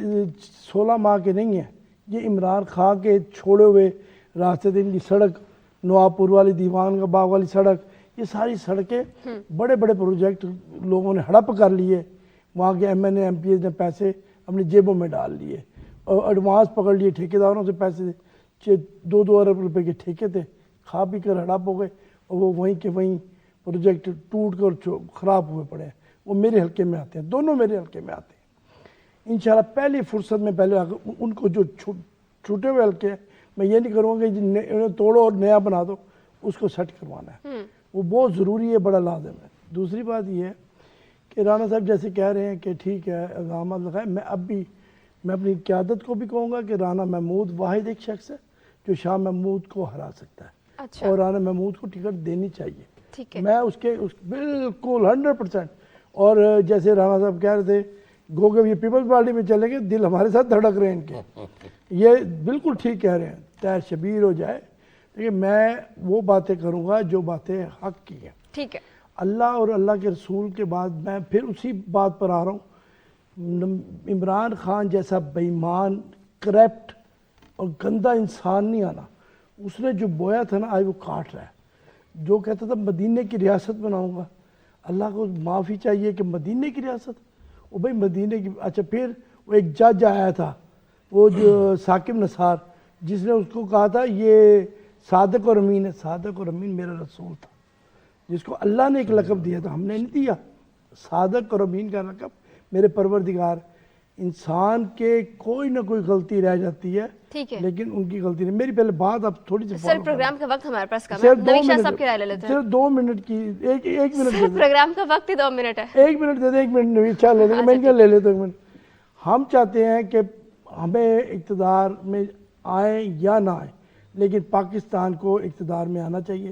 16 ماہ کے نہیں ہیں, یہ عمران خان کے چھوڑے ہوئے راستے تھے. ان کی سڑک, نواب پور والی, دیوان کا باغ والی سڑک, یہ ساری سڑکیں بڑے بڑے پروجیکٹ لوگوں نے ہڑپ کر لیے. وہاں کے ایم این اے, ایم پی ایز نے پیسے اپنی جیبوں میں ڈال لیے اور ایڈوانس پکڑ لیے, ٹھیکیداروں سے پیسے 2 ارب روپے کے ٹھیکے تھے, کھا پی کر ہڑپ ہو گئے, اور وہ وہیں کے وہیں پروجیکٹ ٹوٹ کر خراب ہوئے پڑے ہیں. وہ میرے حلقے میں آتے ہیں, دونوں میرے حلقے میں آتے ہیں. انشاءاللہ پہلی فرصت میں پہلے ان کو جو چھوٹے ہوئے حلقے ہیں, میں یہ نہیں کروں گا کہ انہیں توڑو اور نیا بنا دو, اس کو سیٹ کروانا ہے. وہ بہت ضروری ہے, بڑا لازم ہے. دوسری بات یہ ہے کہ رانا صاحب جیسے کہہ رہے ہیں کہ ٹھیک ہے الزامات لگائے, میں اپنی قیادت کو بھی کہوں گا کہ رانا محمود واحد ایک شخص ہے جو شاہ محمود کو ہرا سکتا ہے, اور رانا محمود کو ٹکٹ دینی چاہیے. میں اس کے بالکل 100%. اور جیسے رانا صاحب کہہ رہے تھے گو کہ یہ پیپلز پارٹی میں چلیں گے, دل ہمارے ساتھ دھڑک رہے ہیں ان کے, یہ بالکل ٹھیک کہہ رہے ہیں, چاہے شبیر ہو جائے, لیکن میں وہ باتیں کروں گا جو باتیں حق کی ہیں. ٹھیک ہے, اللہ اور اللہ کے رسول کے بعد میں پھر اسی بات پر آ رہا ہوں. عمران خان جیسا بے ایمان, کرپٹ اور گندا انسان نہیں آنا. اس نے جو بویا تھا نا, آج وہ کاٹ رہا ہے. جو کہتا تھا مدینے کی ریاست بناؤں گا, اللہ کو معافی چاہیے کہ مدینے کی ریاست, وہ بھائی مدینے کی. اچھا, پھر وہ ایک جج آیا تھا, وہ جو ثاقب نثار, جس نے اس کو کہا تھا یہ صادق اور امین ہے. صادق اور امین میرا رسول تھا, جس کو اللہ نے ایک لقب دیا تھا, ہم نے نہیں دیا. صادق اور امین کا لقب میرے پروردگار. انسان کے کوئی نہ کوئی غلطی رہ جاتی ہے, لیکن ان کی غلطی نہیں. میری پہلے بات اب تھوڑی سی سر, پروگرام کا وقت ہمارے پاس کم ہے, نوید شاہ صاحب کی رائے لے لیتے ہیں. صرف 2 منٹ کی, ایک منٹ. سر پروگرام کا وقت ہی 2 منٹ ہے. 1 منٹ دے دیں, 1 منٹ نوید شاہ لے لیں, میں کیا لے لیتا ہوں 1 منٹ. ہم چاہتے ہیں کہ ہمیں اقتدار میں آئیں یا نہ آئیں, لیکن پاکستان کو اقتدار میں آنا چاہیے.